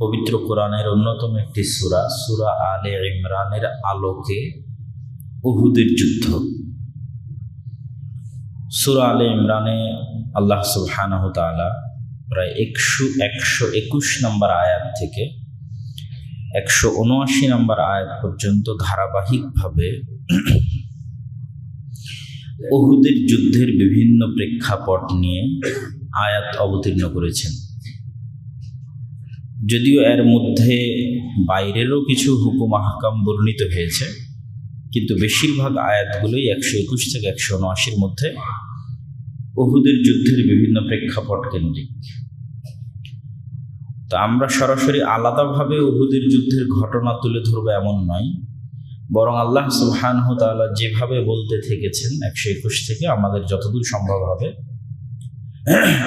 পবিত্র কোরআনের অন্যতম একটি সূরা, সূরা আলে ইমরানের আলোকে উহুদের যুদ্ধ। সূরা আলে ইমরানে আল্লাহ সুবহানাহু তাআলা প্রায় 121 নম্বর আয়াত থেকে 179 নম্বর আয়াত পর্যন্ত ধারাবাহিকভাবে উহুদের যুদ্ধের বিভিন্ন প্রেক্ষাপট নিয়ে আয়াত অবতীর্ণ করেছেন। যদিও এর মধ্যে বাইরেরও কিছু হুকুম আহকাম বর্ণিত হয়েছে, কিন্তু বেশিরভাগ আয়াতগুলোই 121 থেকে 179 মধ্যে উহুদের যুদ্ধের বিভিন্ন প্রেক্ষাপট কেন্দ্রিক। তো আমরা সরাসরি আলাদাভাবে উহুদের যুদ্ধের ঘটনা তুলে ধরবো এমন নয়, বরং আল্লাহ সুবহানাহু তাআলা যেভাবে বলতে থেকেছেন 121 থেকে আমাদের যতদূর সম্ভব হবে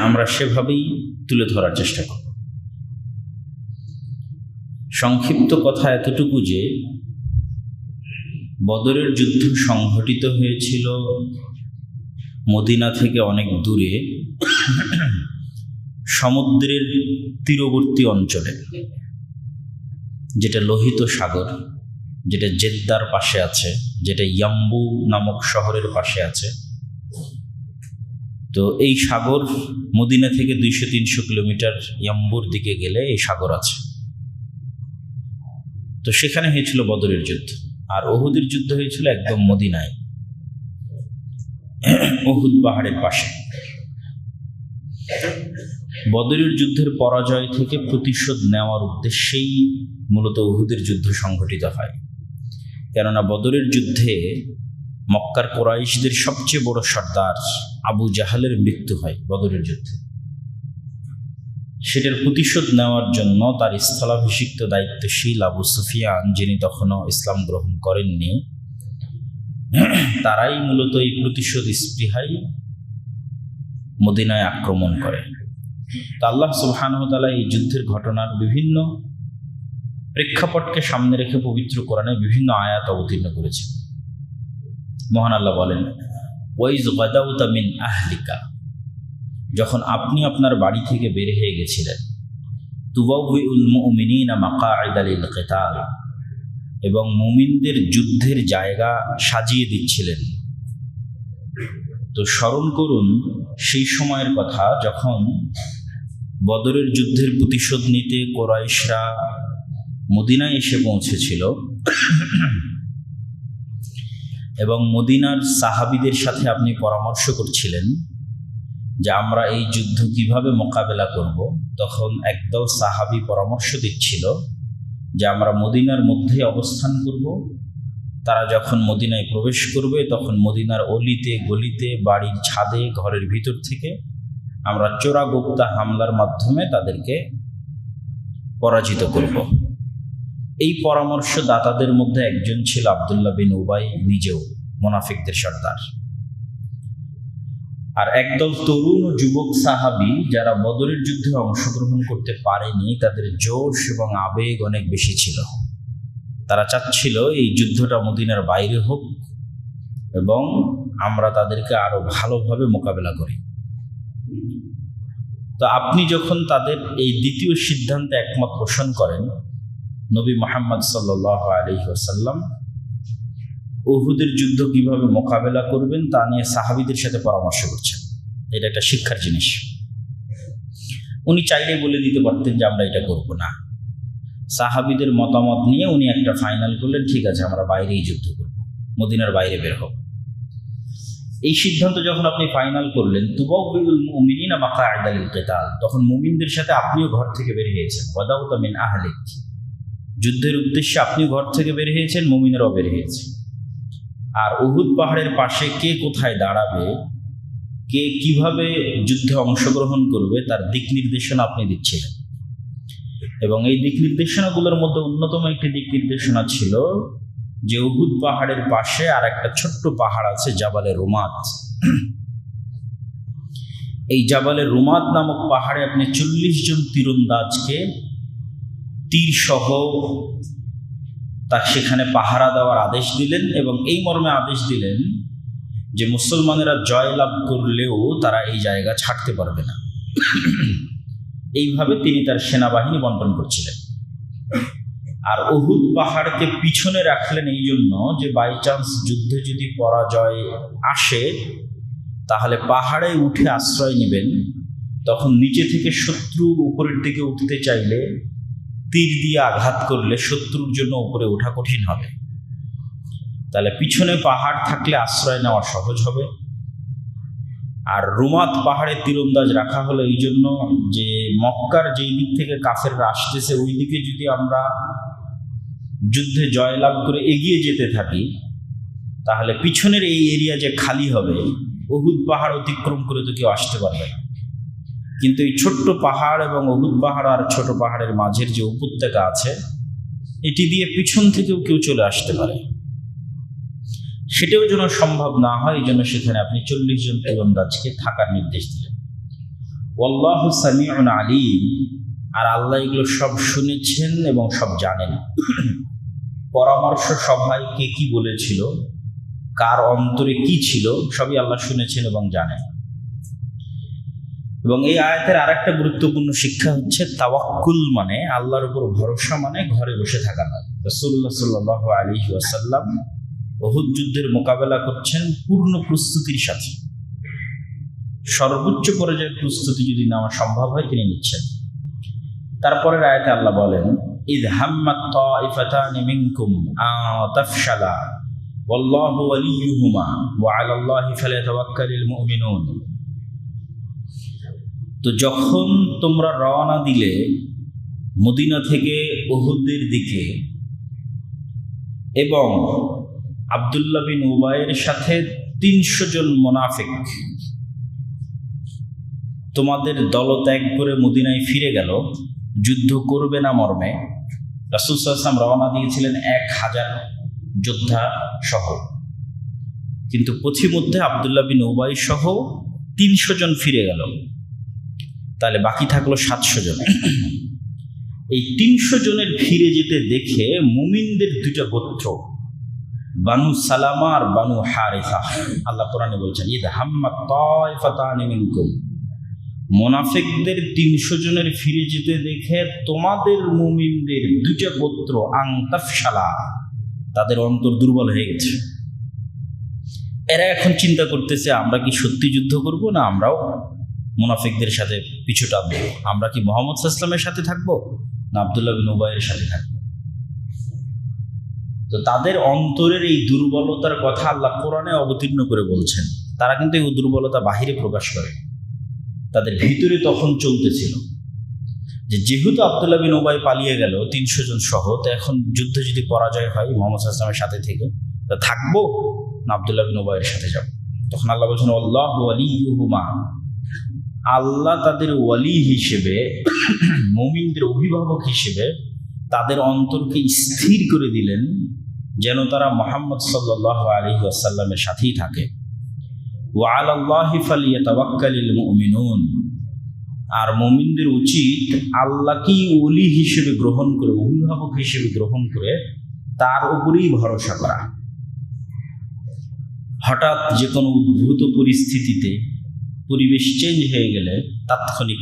আমরা সেভাবেই তুলে ধরার চেষ্টা করব। সংক্ষিপ্ত কথা এতটুকু যে বদরের যুদ্ধ সংঘটিত হয়েছিল মদিনা থেকে অনেক দূরে, সমুদ্রের তীরবর্তী অঞ্চলে, যেটা লোহিত সাগর, যেটা জেদ্দার পাশে আছে, যেটা ইয়াম্বু নামক শহরের পাশে আছে। তো এই সাগর মদিনা থেকে 200-300 কিলোমিটার ইয়াম্বুর দিকে গেলে এই সাগর আছে। তো সেখানে হয়েছিল বদরের যুদ্ধ। আর উহুদের যুদ্ধ হয়েছিল একদম মদিনায়, উহুদ পাহাড়ের পাশে। বদরের যুদ্ধের পরাজয় থেকে প্রতিশোধ নেওয়ার উদ্দেশ্যেই মূলত উহুদের যুদ্ধ সংঘটিত হয়। কেননা বদরের যুদ্ধে মক্কার কুরাইশদের সবচেয়ে বড় সর্দার আবু জাহালের মৃত্যু হয় বদরের যুদ্ধে। সেটার প্রতিশোধ নেওয়ার জন্য তার স্থলাভিষিক্ত দায়িত্বশীল আবু সুফিয়ান, যিনি তখনও ইসলাম গ্রহণ করেননি, তারাই মূলত এই প্রতিশোধ স্পৃহায় মদিনায় আক্রমণ করে। তা আল্লাহ সুবহানাহু ওয়া তাআলা এই যুদ্ধের ঘটনার বিভিন্ন প্রেক্ষাপটকে সামনে রেখে পবিত্র কোরআনে বিভিন্ন আয়াত অবতীর্ণ করেছেন। মহান আল্লাহ বলেন, ওয়াইজ গাদাউতা মিন আহলিকা, যখন আপনি আপনার বাড়ি থেকে বের হয়ে গেছিলেন, তুবাউউল মুমিনিনা মাকাঈদা লিল কিতাল, এবং মুমিনদের যুদ্ধের জায়গা সাজিয়ে দিচ্ছিলেন। তো স্মরণ করুন সেই সময়ের কথা যখন বদরের যুদ্ধের প্রতিশোধ নিতে কুরাইশরা মদিনায় এসে পৌঁছেছিল এবং মদিনার সাহাবীদের সাথে আপনি পরামর্শ করছিলেন যে আমরা এই যুদ্ধ কিভাবে মোকাবেলা করব। তখন একদল সাহাবী পরামর্শ দিচ্ছিল যে আমরা মদিনার মধ্যে অবস্থান করব। তারা যখন মদিনায় প্রবেশ করবে তখন মদিনার অলিতে গলিতে, বাড়ির ছাদে, ঘরের ভিতর থেকে আমরা চোরাগোপ্তা হামলার মাধ্যমে তাদেরকে পরাজিত করব। এই পরামর্শদাতাদের মধ্যে একজন ছিল আব্দুল্লাহ বিন উবাই, নিজেও মুনাফিকদের সর্দার। আর একদল তরুণ ও যুবক সাহাবী যারা বদরের যুদ্ধে অংশগ্রহণ করতে পারেনি, তাদের জোশ এবং আবেগ অনেক বেশি ছিল। তারা চাচ্ছিল এই যুদ্ধটা মদিনার বাইরে হোক এবং আমরা তাদেরকে আরো ভালোভাবে মোকাবেলা করি। তো আপনি যখন তাদের এই দ্বিতীয় সিদ্ধান্তে একমত পোষণ করেন, নবী মুহাম্মদ সাল্লাল্লাহু আলাইহি ওয়াসাল্লাম উহুদের যুদ্ধ কিভাবে মোকাবেলা করবেন তা নিয়ে সাহাবীদের সাথে পরামর্শ করছেন। এটা একটা শিক্ষার জিনিস। উনি চাইলে বলে দিতে পারতেন যে আমরা এটা করব না। সাহাবীদের মতামত নিয়ে উনি একটা ফাইনাল করলেন, ঠিক আছে আমরা বাইরেই যুদ্ধ করব, মদিনার বাইরে বের হব। এই সিদ্ধান্ত যখন আপনি ফাইনাল করলেন, তুবাউউল মুমিনিনা মাকাঈদা লিল কিতাল, তখন মুমিনদের সাথে আপনিও ঘর থেকে বের হয়েছেন। ওয়াদাউতা মিন আহলিক, যুদ্ধের উদ্দেশ্যে আপনিও ঘর থেকে বের হয়েছেন, মুমিনেরাও বের হয়েছে। আর উহুদ পাহাড়ের পাশে কে কোথায় দাঁড়াবে, কে কিভাবে যুদ্ধে অংশগ্রহণ করবে তার দিক নির্দেশনা আপনি দিচ্ছিলেন। এবং এই দিক নির্দেশনাগুলোর মধ্যে অন্যতম একটি দিক নির্দেশনা ছিল যে উহুদ পাহাড়ের পাশে আর একটা ছোট্ট পাহাড় আছে, জাবালে রুমাত। এই জাবালে রুমাত নামক পাহাড়ে আপনি 40 জন তীরন্দাজকে তীর সহ তা সেখানে পাহারা দেওয়ার আদেশ দিলেন এবং এই মর্মে আদেশ দিলেন যে মুসলমানেরা জয়লাভ করলেও তারা এই জায়গা ছাড়তে পারবে না। এইভাবে তিনি তার সেনাবাহিনী বন্টন করছিলেন। আর উহুদ পাহাড়কে পিছনে রাখলেন এই জন্য যে বাই চান্স যুদ্ধে যদি পরাজয় আসে তাহলে পাহাড়ে উঠে আশ্রয় নেবেন, তখন নিচে থেকে শত্রুর উপরের দিকে উঠতে চাইলে তীর দিয়ে আঘাত করলে শত্রুর জন্য উপরে ওঠা কঠিন হবে। তাহলে পিছনে পাহাড় থাকলে আশ্রয় নেওয়া সহজ হবে। আর রুমাত পাহাড়ে তীরন্দাজ রাখা হলো এই জন্য যে মক্কার যেই দিক থেকে কাফেররা আসতেছে ওই দিকে যদি আমরা যুদ্ধে জয়লাভ করে এগিয়ে যেতে থাকি তাহলে পিছনের এই এরিয়া যে খালি হবে, উহুদ পাহাড় অতিক্রম করে তো কেউ আসতে পারবে না। কিন্তু এই ছোট্ট পাহাড় এবং উহুদ পাহাড় আর ছোট পাহাড়ের মাঝের যে উপত্যকা আছে এটি দিয়ে পিছন থেকেও কেউ চলে আসতে পারে। সেটাও যেন সম্ভব না হয় এই জন্য সেখানে আপনি 40 জন তীরন্দাজকে থাকার নির্দেশ দিলেন। ওয়াল্লাহু সামিউন আলিম, আর আল্লাহ এগুলো সব শুনেছেন এবং সব জানেন। পরামর্শ সভায় কে কি বলেছিল, কার অন্তরে কি ছিল, সবই আল্লাহ শুনেছেন এবং জানেন। এবং এই আয়াতের আরেকটা গুরুত্বপূর্ণ শিক্ষা হচ্ছে তাওয়াক্কুল মানে আল্লাহর উপর ভরসা মানে ঘরে বসে থাকা নয়। রাসূলুল্লাহ সাল্লাল্লাহু আলাইহি ওয়াসাল্লাম উহুদ যুদ্ধের মোকাবেলা করছেন পূর্ণ প্রস্তুতির সাথে। সর্বোচ্চ পর্যায়ের প্রস্তুতি যদি নেওয়া সম্ভব হয় তিনি নিচ্ছেন। তারপরের আয়াতে আল্লাহ বলেন, ইয হাম্মাত তাইফাতানি মিনকুম আন তাফশালা ওয়াল্লাহু ওয়ালিয়ুহুমা ওয়া আলাল্লাহি ফালিয়াতাওয়াক্কালিল মুমিনুন। তো যখন তোমরা রওনা দিলে মদিনা থেকে উহুদের দিকে এবং আব্দুল্লাহ বিন উবাইয়ের সাথে 300 জন মুনাফিক তোমাদের দলত্যাগ করে মদিনায় ফিরে গেল যুদ্ধ করবে না মর্মে, রাসূল সাল্লাল্লাহু আলাইহি ওয়াসাল্লাম রওনা দিয়েছিলেন 1000 যোদ্ধা সহ, কিন্তু পথিমধ্যে আব্দুল্লাহ বিন উবাই সহ 300 জন ফিরে গেল, তাহলে বাকি থাকলো 700 জন। এই 300 জনের ফিরে যেতে দেখে মুমিনদের দুইটা গোত্র বানু সালামা আর বানু হারিসা, আল্লাহ কোরআনে বলছেন ইয হাম্মাত তাইফাতানি মিনকুম, মুনাফিকদের 300 জনের ফিরে যেতে দেখে তোমাদের মুমিনদের দুইটা গোত্র আন তাফশালা, তাদের অন্তর দুর্বল হয়ে গেছে। এরা এখন চিন্তা করতেছে আমরা কি সত্যি যুদ্ধ করব না আমরাও মুনাফিকদের সাথে পিছু টানবো, আমরা কি মুহাম্মদ সাল্লাল্লাহু আলাইহি ওয়াসাল্লামের সাথে থাকবো না আব্দুল্লাহ বিন উবাইয়ের সাথে থাকবো। তো তাদের অন্তরের এই দুর্বলতার কথা আল্লাহ কোরআনে অবতীর্ণ করে বলছেন। তারা কিন্তু এই দুর্বলতা বাহিরে প্রকাশ করে, তাদের ভিতরে তখন চলতেছিল যে যেহেতু আব্দুল্লাহ বিন উবাই পালিয়ে গেল 300 জন সহ, তো এখন যুদ্ধে যদি পরাজয় হয় মুহাম্মদ সাল্লাল্লাহু আলাইহি ওয়াসাল্লামের সাথে থেকে থাকবো না আব্দুল্লাহ বিন উবাইয়ের সাথে যাব। তখন আল্লাহ বলছেন আল্লাহু ওয়ালিয়ুহুমা, আল্লাহ তাদের ওয়ালি হিসেবে, মুমিনদের অভিভাবক হিসেবে তাদের অন্তরকে স্থির করে দিলেন যেন তারা মুহাম্মদ সাল্লাল্লাহু আলাইহি ওয়াসাল্লামের সাথেই থাকে। ওয়া আলাল্লাহি ফালিয়াতাওয়াক্কালিল মুমিনুন, আর মুমিনদের উচিত আল্লাহকেই ওলি হিসেবে গ্রহণ করে, অভিভাবক হিসেবে গ্রহণ করে তার উপরেই ভরসা করা। হঠাৎ যে কোনো উদ্ভূত পরিস্থিতিতে পরিবেশ চেঞ্জ হয়ে গেলে তাৎক্ষণিক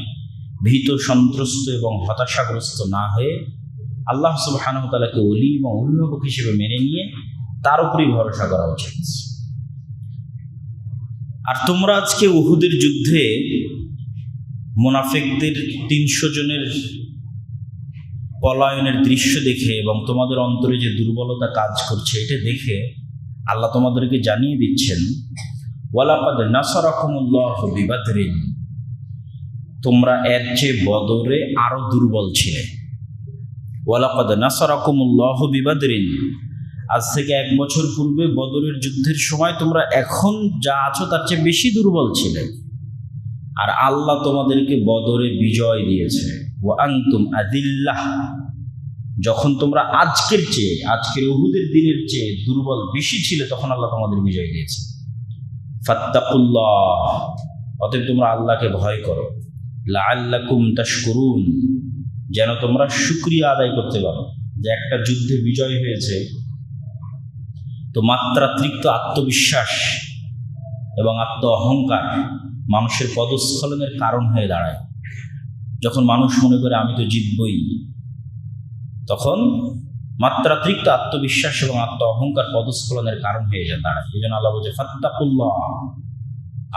ভীত সন্ত্রস্ত এবং হতাশাগ্রস্ত না হয়ে আল্লাহ সুবহানাহু ওয়া তাআলাকে ওলি এবং অভিভাবক হিসেবে মেনে নিয়ে তার উপরেই ভরসা করা উচিত। আর তোমরা আজকে উহুদের যুদ্ধে মুনাফিকদের 300 জনের পলায়নের দৃশ্য দেখে এবং তোমাদের অন্তরে যে দুর্বলতা কাজ করছে এটা দেখে আল্লাহ তোমাদেরকে জানিয়ে দিচ্ছেন ওয়ালাকাদ নাসারাকুমুল্লাহু বিবাদরিন, তোমরা এর চেয়ে বদরে আরো দুর্বল ছিলে। ওয়ালাকাদ নাসারাকুমুল্লাহু বিবাদরিন, আজ থেকে 1 বছর পূর্বে বদরের যুদ্ধের সময় তোমরা এখন যা আছো তার চেয়ে বেশি দুর্বল ছিলে, আর আল্লাহ তোমাদেরকে বদরে বিজয় দিয়েছে। ওয়া আনতুম আযিল্লাহ, যখন তোমরা আজকের উহুদের দিনের চেয়ে দুর্বল বেশি ছিলে তখন আল্লাহ তোমাদের বিজয় দিয়েছে। ফাত্তাকুল্লাহ, অতএব তোমরা আল্লাহকে ভয় করো। লাআল্লাকুম তাশকুরুন, যেন তোমরা শুকরিয়া আদায় করতে পারো যে একটা যুদ্ধে বিজয় হয়েছে। তো মাত্রাতিরিক্ত আত্মবিশ্বাস এবং আত্ম অহংকার মানুষের পদস্খলনের কারণ হয়ে দাঁড়ায়। যখন মানুষ মনে করে আমি তো জিতবই, তখন মাত্রাতিরিক্ত আত্মবিশ্বাস এবং আত্ম অহংকার পদস্খলনের কারণ হয়ে যায় দাঁড়ায়। এই জন্য আল্লাহ বলছে ফাত্তাকুল্লাহ,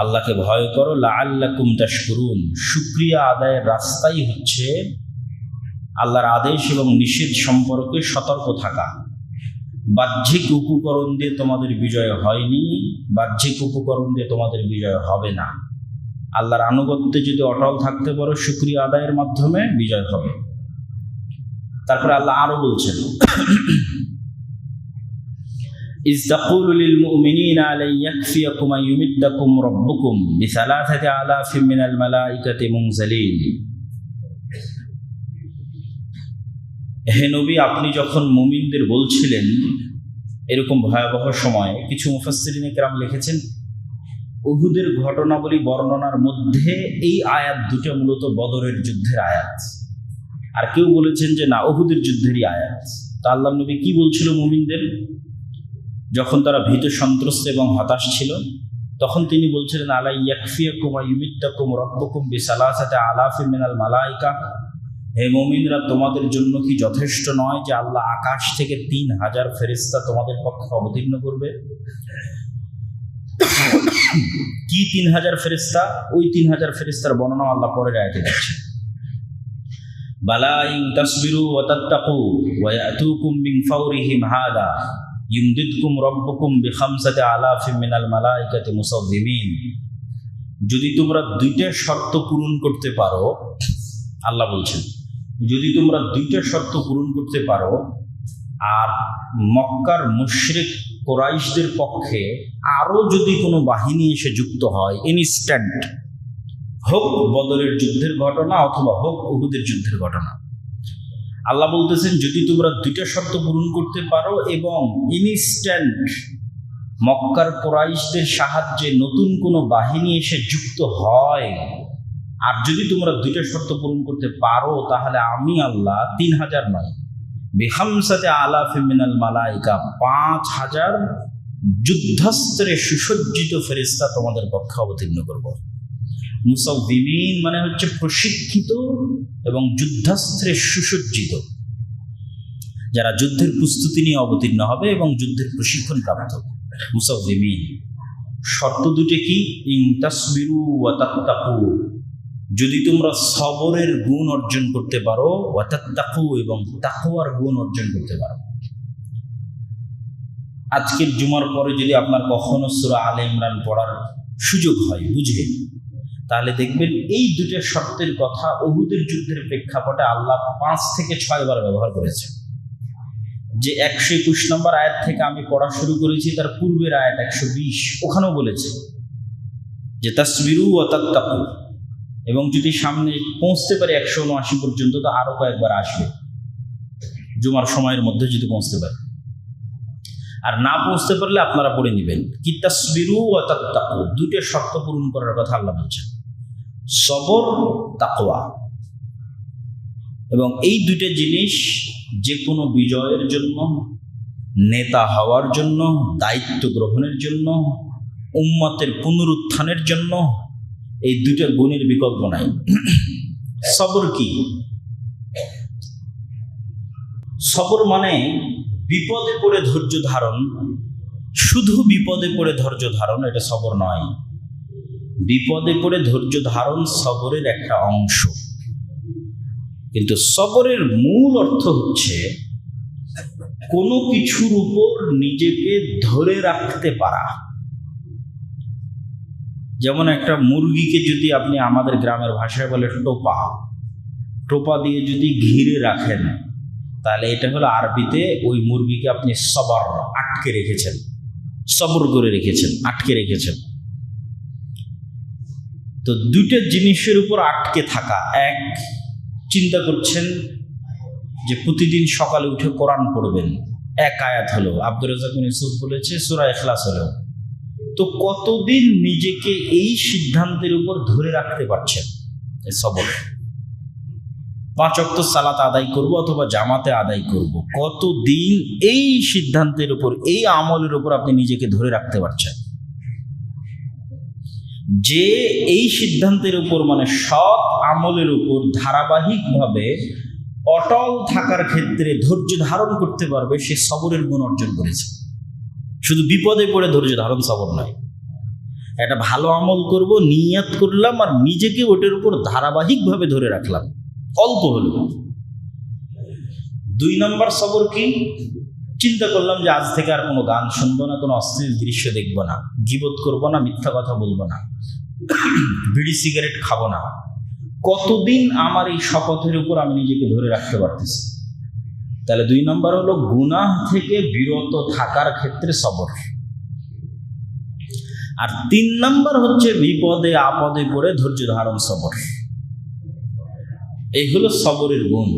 আল্লাহকে ভয় করো, লাআল্লাকুম তাশকুরুন। শুকরিয়া আদায়ের রাস্তাই হচ্ছে আল্লাহর আদেশ এবং নিষেধ সম্পর্কে সতর্ক থাকা। বাহ্যিক উপকরণ দিয়ে তোমাদের বিজয় হয়নি, বাহ্যিক উপকরণ দিয়ে তোমাদের বিজয় হবে না। আল্লাহর আনুগত্যে যদি অটল থাকতে পারো শুকরিয়া আদায়ের মাধ্যমে বিজয় হবে। তারপরে আল্লাহ আরো বলছেন ইয তাকুলু লিল মুমিনিনা আলাই ইয়াকফিয়াকুম আন ইউমিদ্দাকুম রাব্বুকুম বিসালাসাতি আলাফিন মিনাল মালাইকাতি মুনজালিন। হে নবী, আপনি যখন মুমিনদের বলছিলেন এরকম ভয়াবহ সময়ে, কিছু মুফাসসিরিনে কেরাম লিখেছেন উহুদের ঘটনাবলী বর্ণনার মধ্যে এই আয়াত দুটো মূলত বদরের যুদ্ধের আয়াত, আর কেউ বলেছেন যে না, উহুদের যুদ্ধেরই আয়াত। তা আল্লাহর নবী কি বলছিল মুমিনদের যখন তারা ভীত সন্ত্রস্ত এবং হতাশ ছিল? তখন তিনি বলছিলেন আলা ইয়াকফিয়াকুম ওয়া ইউমিদ্দাকুম রাব্বুকুম বিসালাসাতি আলাফিন মিনাল মালাইকা। হে মুমিনরা, তোমাদের জন্য কি যথেষ্ট নয় যে আল্লাহ আকাশ থেকে 3000 ফেরেশতা তোমাদের পক্ষে অবতীর্ণ করবে? কি 3000 ফেরেশতা? ওই 3000 ফেরেশতার বর্ণনা আল্লাহ পরের আয়াতে দিচ্ছেন। বালা ইন তাসবিরু ওয়া তাত্তাকু ওয়া ইয়াতুকুম মিন ফাওরিহিম হাদা ইউমদিদকুম রাব্বুকুম বিখামসাতি আলাফিন মিনাল মালাইকাতি মুসাওবিমিন। যদি তোমরা দুইটা শর্ত পূরণ করতে পারো, আল্লাহ বলছেন যদি তোমরা দুইটা শর্ত পূরণ করতে পারো আর মক্কার মুশরিক কুরাইশদের পক্ষে আরো যদি কোনো বাহিনী এসে যুক্ত হয়, ইনস্ট্যান্ট, হোক বদরের যুদ্ধের ঘটনা অথবা হোক উহুদের যুদ্ধের ঘটনা, আল্লাহ বলতেছেন যদি তোমরা দুইটা শর্ত পূরণ করতে পারো এবং ইনস্ট্যান্ট মক্কার কুরাইশদের সাহায্যে নতুন কোনো বাহিনী এসে যুক্ত হয়, আর যদি তোমরা দুইটা শর্ত পূরণ করতে পারো, তাহলে আমি আল্লাহ 3000 নয়, বিখামসাতি আলাফিন মিনাল মালাইকা 5000 যুদ্ধাস্ত্রে সুসজ্জিত ফেরেশতা তোমাদের পক্ষে অবতীর্ণ করব। মুসাওবিমিন মানে হচ্ছে প্রশিক্ষিত এবং যুদ্ধাস্ত্রে সুসজ্জিত, যারা যুদ্ধের প্রস্তুতি নিয়ে অবতীর্ণ হবে এবং যুদ্ধের প্রশিক্ষণ প্রাপ্ত। মুসাওবিমিন। শর্ত দুটো কি? ইন তাসবিরু ওয়া তাত্তাকু, যদি তোমরা সবরের গুণ অর্জন করতে পারো, ওয়া তাত্তাকু এবং তাকওয়ার গুণ অর্জন করতে পারো। আজকের জুমার পরে যদি আপনার কখনো সূরা আলে ইমরান পড়ার সুযোগ হয়, বুঝে, তাহলে দেখবেন এই দুটো শর্তের কথা উহুদের যুদ্ধের প্রেক্ষাপটে আল্লাহ 5 থেকে 6 বার ব্যবহার করেছে। যে 121 নম্বর আয়াত থেকে আমি পড়া শুরু করেছি তার পূর্বের আয়াত 120, ওখানেও বলেছে যে তাসবিরু ওয়া তাত্তাকু, এবং যদি সামনে পৌঁছতে পারে 179 পর্যন্ত তো আরো কয়েকবার আসবে জুমার সময়ের মধ্যে যদি পৌঁছতে পারে। আর না পৌঁছতে পারলে আপনারা পড়ে নেবেন কি তাসবিরু ওয়া তাত্তাকু, দুটো শর্ত পূরণ করার কথা আল্লাহ বলছেন, সবর, তাকওয়া। এবং এই দুটো জিনিস যে কোনো বিজয়ের জন্য, নেতা হওয়ার জন্য, দায়িত্ব গ্রহণের জন্য, উম্মতের পুনরুত্থানের জন্য এই দুটো গুণের বিকল্প নাই। সবর কি? সবর মানে বিপদে পড়ে ধৈর্য ধারণ। শুধু বিপদে পড়ে ধৈর্য ধারণ এটা সবর নয়। বিপদে পড়ে ধৈর্য ধারণ সবরের একটা অংশ, কিন্তু সবরের মূল অর্থ হচ্ছে কোনো কিছুর উপর নিজেকে ধরে রাখতে পারা। যেমন একটা মুরগিকে যদি আপনি আমাদের গ্রামের ভাষায় বলে টোপা দিয়ে যদি ঘিরে রাখেন, তাহলে এটা হলো আরবিতে ওই মুরগিকে আপনি সবর, আটকে রেখেছেন, সবর করে রেখেছেন, আটকে রেখেছেন। তো দুটো জিনিসের উপর আটকে থাকা, এক, চিন্তা করছেন যে প্রতিদিন সকালে উঠে কোরআন পড়বেন, এক আয়াত হলো, আব্দুর রাজ্জাক ইউসুফ বলেছে সূরা ইখলাস হলো। তো কতদিন নিজেকে এই সিদ্ধান্তের উপর ধরে রাখতে পারছেন? সবর। 5 ওয়াক্ত সালাত আদায় করব অথবা জামাতে আদায় করব, কতদিন এই সিদ্ধান্তের উপর, এই আমলের উপর আপনি নিজেকে ধরে রাখতে পারছেন? যে এই সিদ্ধান্তের উপর মানে সৎ আমলের উপর ধারাবাহিকভাবে অটল থাকার ক্ষেত্রে ধৈর্য ধারণ করতে পারবে, সে সবরের গুণ অর্জন করেছে। শুধু বিপদে পড়ে ধৈর্য ধারণ সবর নয়, একটা ভালো আমল করব নিয়ত করলাম আর নিজেকে ওটার উপর ধারাবাহিকভাবে ধরে রাখলাম, অল্প হলো। 2 নম্বর সবর কি? চিন্তা করলাম যে আজ থেকে আর কোনো গান শুনবো না, কোনো অশ্লীল দৃশ্য দেখবো না, গীবত করবো না, মিথ্যা কথা বলবো না, বিড়ি সিগারেট খাবো না। কতদিন আমার এই শপথের উপর আমি নিজেকে ধরে রাখতে পারতেছি? তাহলে 2 নম্বর হলো গুনাহ থেকে বিরত থাকার ক্ষেত্রে সবর। আর 3 নম্বর হচ্ছে বিপদে আপদে পড়ে ধৈর্য ধারণ সবর। এই হলো সবরের গুণ।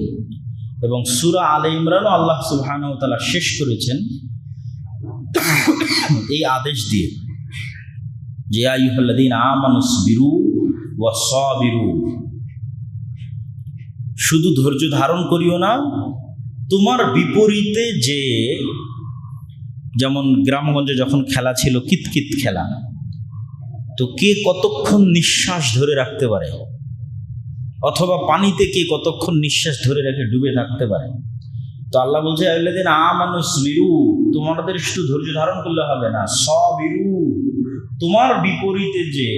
এবং সূরা আলে ইমরান আল্লাহ সুবহানাহু ওয়া তাআলা শেষ করেছেন এই আদেশ দিয়ে যে ইয়া আইয়ুহাল্লাযীনা আমানুসবিরু ওয়া সাবিরু, শুধু ধৈর্য ধারণ করিও না, তোমার বিপরীতে যে, যেমন গ্রামগঞ্জে যখন খেলা ছিল কিতকিত খেলা, তো কে কতক্ষণ নিঃশ্বাস ধরে রাখতে পারে, অথবা পানিতে কে কতক্ষণ নিঃশ্বাস ধরে রেখে ডুবে থাকতে পারে। তো আল্লাহ বলছে আল্লাযীনা আমানুসবিরু, তোমাদের শুধু ধৈর্য ধারণ করলে হবে না, সাবিরু, তোমার বিপরীতে যে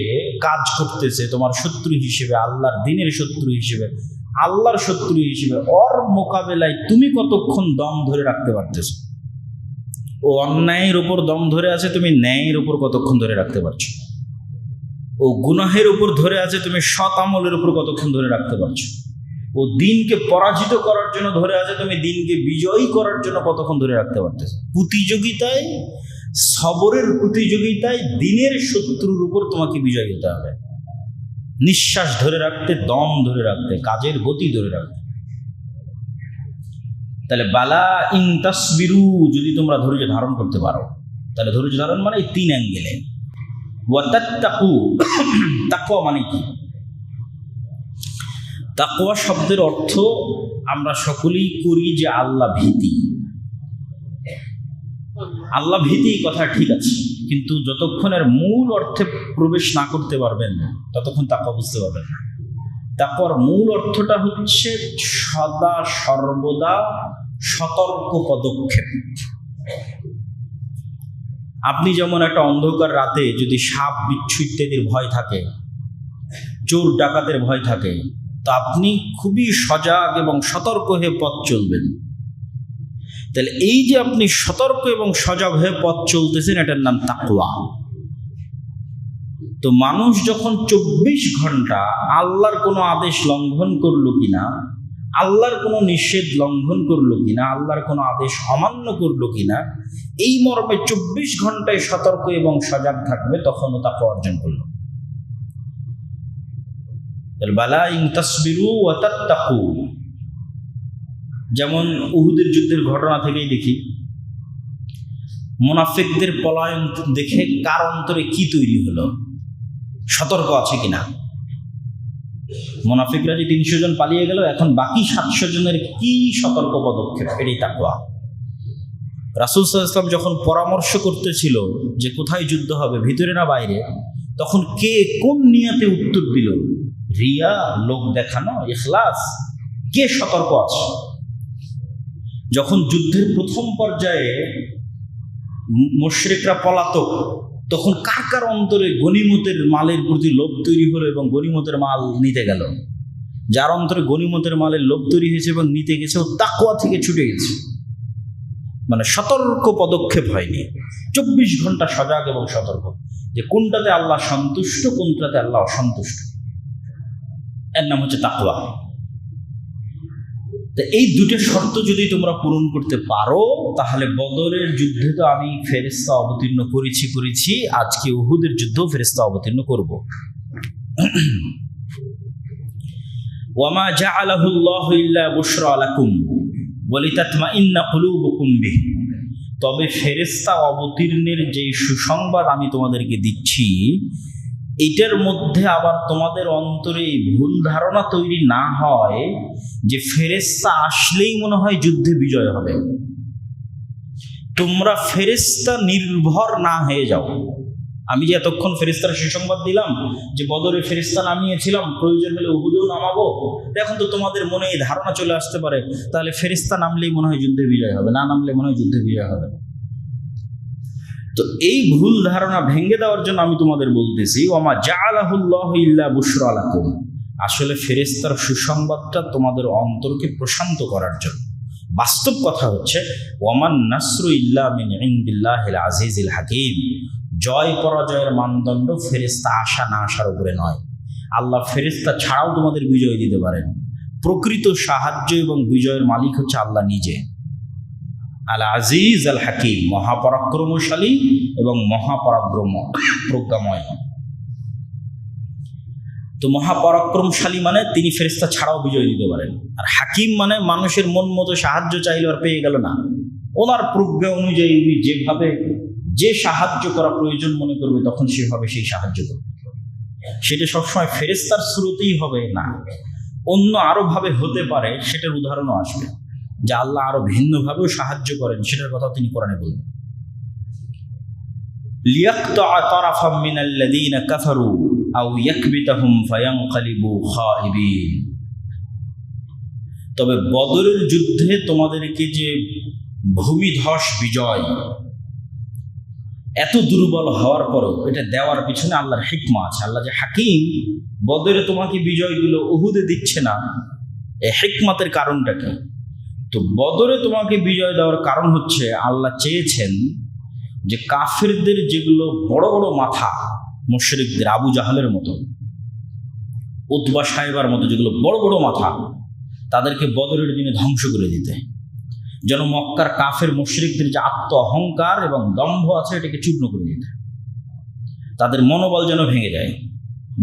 কাজ করতেছে তোমার শত্রু হিসেবে, আল্লাহর দ্বীনের শত্রু হিসেবে, আল্লাহর শত্রু হিসেবে, ওর মোকাবেলায় তুমি কতক্ষণ দম ধরে রাখতে পারতেছো। ও অন্যায়ের উপর দম ধরে আছে, তুমি ন্যায়ের উপর কতক্ষণ ধরে রাখতে পারছো। ও গুনাহের উপর ধরে আছে, তুমি সৎ আমলের উপর কতক্ষণ ধরে রাখতে পারছো। ও দিনকে পরাজিত করার জন্য ধরে আছে, তুমি দিনকে বিজয়ী করার জন্য কতক্ষণ ধরে রাখতে পারতেছো। প্রতিযোগিতায়, সবরের প্রতিযোগিতায় দিনের শত্রুর উপর তোমাকে বিজয়ী হতে হবে, নিঃশ্বাস ধরে রাখতে, দম ধরে রাখতে, কাজের গতি ধরে রাখতে। তাহলে বালা ইন তাসবিরু, যদি তোমরা ধৈর্য ধারণ করতে পারো, তাহলে ধৈর্য ধারণ মানে এই 3 অ্যাঙ্গেলে। ওয়া তাত্তাকু, তাকওয়া মানে কি? তাকওয়া শব্দের অর্থ আমরা সকলেই করি যে আল্লাহ ভীতি। আল্লাহ ভীতি কথা ঠিক আছে, কিন্তু যতক্ষণ এর মূল অর্থে প্রবেশ না করতে পারবেন ততক্ষণ তাকওয়া বুঝতে পারবেন না। তাকওয়ার মূল অর্থটা হচ্ছে সদা সর্বদা সতর্ক পদক্ষেপ। আপনি যেমন একটা অন্ধকার রাতে যদি সাপ বিচ্ছু ইত্যাদির ভয় থাকে, চোর ডাকাতের ভয় থাকে, তো আপনি খুবই সজাগ এবং সতর্ক হয়ে পথ চলবেন। তাহলে এই যে আপনি সতর্ক এবং সজাগ হয়ে পথ চলতেছেন, এটার নাম তাকওয়া। তো মানুষ যখন 24 ঘন্টা আল্লাহর কোনো আদেশ লঙ্ঘন করলো কিনা, আল্লাহর কোনো নিষেধ লঙ্ঘন করলো কিনা, আল্লাহর কোনো আদেশ অমান্য করলো কিনা, এই মর্মে 24 ঘন্টায় সতর্ক এবং সজাগ থাকবে, তখনও তাকওয়া অর্জন করলো। বালা ইন তাসবিরু ওয়া তাত্তাকু, যেমন উহুদের যুদ্ধের ঘটনা থেকেই দেখি, মুনাফিকদের পলায়ন দেখে কার অন্তরে কি তৈরি হলো, সতর্ক আছে কিনা। মুনাফিকরা যে 300 জন পালিয়ে গেল, এখন বাকি 700 জনের কি সতর্ক পদক্ষেপ, এটাই তাকওয়া। রাসূল সাল্লাল্লাহু আলাইহি ওয়াসাল্লাম যখন পরামর্শ করতেছিল যে কোথায় যুদ্ধ হবে, ভিতরে না বাইরে, তখন কে কোন নিয়তে উত্তর দিল? রিয়া, লোক দেখানো, ইখলাস, কে সতর্ক আছে? যখন যুদ্ধের প্রথম পর্যায়ে মুশরিকরা পলাতক, তখন কার কার অন্তরে গনিমতের মালের প্রতি লোভ তৈরি হলো এবং গনিমতের মাল নিতে গেল? যার অন্তরে গনিমতের মালের লোভ তৈরি হয়েছে এবং নিতে গেছে, ও তাকওয়া থেকে ছুটে গেছে, মানে সতর্ক পদক্ষেপ হয়নি। 24 ঘন্টা সজাগ এবং সতর্ক, যে কোনটাতে আল্লাহ সন্তুষ্ট, কোনটাতে আল্লাহ অসন্তুষ্ট, এর নাম হচ্ছে তাকওয়া। তো এই 2টো শর্ত যদি তোমরা পূরণ করতে পারো, তাহলে বদরের যুদ্ধে তো আমি ফেরেশতা অবতীর্ণ করেছি, আজকে উহুদের যুদ্ধেও ফেরেশতা অবতীর্ণ করব। ওয়ামা জাআলাহু আল্লাহু ইল্লা বুশরা লাকুম ওয়া লিতাতমাইন্না কুলুবুকুম বিহি, তবে ফেরেশতা অবতীর্ণের যে সুসংবাদ আমি তোমাদেরকে দিচ্ছি, এটার মধ্যে আবার তোমাদের অন্তরে ভুল ধারণা তৈরি না হয় যে ফেরেশতা আসলেই মনে হয় যুদ্ধে বিজয় হবে। তোমরা ফেরেশতা নির্ভর না হয়ে যাও। আমি যে এতক্ষণ ফেরেশতার সুসংবাদ দিলাম যে বদরে ফেরেশতা নামিয়েছিলাম, প্রয়োজন হলে উহুদেও নামাবো, এখন তো তোমাদের মনে এই ধারণা চলে আসতে পারে তাহলে ফেরেশতা নামলেই মনে হয় যুদ্ধে বিজয় হবে, না নামলে মনে হয় যুদ্ধে বিজয় হবে। তো এই ভুল ধারণা ভেঙে দেওয়ার জন্য আমি তোমাদের বলতেছি, ওমা জাআলাহুল্লাহু ইল্লা বুশরা লাকুম, আসলে ফেরেশতার সুসংবাদটা তোমাদের অন্তরকে প্রশান্ত করার জন্য। বাস্তব কথা হচ্ছে ওয়ামান নাসরু ইল্লা মিন ইনদিল্লাহিল আজিজিল হাকিম, জয় পরাজয়ের মানদণ্ড ফেরেশতা আসা না আসার উপরে নয়। আল্লাহ ফেরেশতা ছাড়াও তোমাদের বিজয় দিতে পারেন। প্রকৃত সাহায্য এবং বিজয়ের মালিক হচ্ছে আল্লাহ নিজে, আল আজিজ আল হাকিম, মহাপরাক্রমশালী এবং প্রজ্ঞাময়। তো মহাপরাক্রমশালী মানে তিনি ফেরেশতা ছাড়াও বিজয় দিতে পারেন, আর হাকিম মানে মানুষের মন মতো সাহায্য চাইলে আর পেয়ে গেল না, ওনার প্রজ্ঞা অনুযায়ী উনি যেভাবে যে সাহায্য করা প্রয়োজন মনে করবে তখন সেভাবে সেই সাহায্য করবে। সেটা সবসময় ফেরেশতার স্রোতেই হবে না, অন্য আরো ভাবে হতে পারে, সেটার উদাহরণও আসবে যে আল্লাহ আরো ভিন্নভাবেও সাহায্য করেন, সেটার কথা তিনি কোরআনে বলবেন। লিয়াকতা তারাফাম মিনাল্লাযীনা কাফারু আও ইয়াকবিতাহুম ফায়ানকালিবু খাইবিন, তবে বদরের যুদ্ধে তোমাদেরকে যে ভূমিধস বিজয়, এত দুর্বল হওয়ার পরও এটা দেওয়ার পিছনে আল্লাহর হিকমা আছে। আল্লাহ যে হাকিম, বদরে তোমাকে বিজয় দিল, উহুদে দিচ্ছে না, এই হিকমতের কারণটা কি? তো বদরে তোমাকে বিজয় দেওয়ার কারণ হচ্ছে আল্লাহ চেয়েছেন যে কাফেরদের যেগুলো বড় বড় মাথা, মুশরিকদের আবু জাহালের মতো, উতবা সাহেবার মতো যেগুলো বড় বড় মাথা, তাদেরকে বদরের দিনে ধ্বংস করে দিতে, যেন মক্কার কাফের মুশরিকদের যে আত্ম অহংকার এবং দম্ভ আছে এটাকে চূর্ণ করে দিতে, তাদের মনোবল যেন ভেঙে যায়।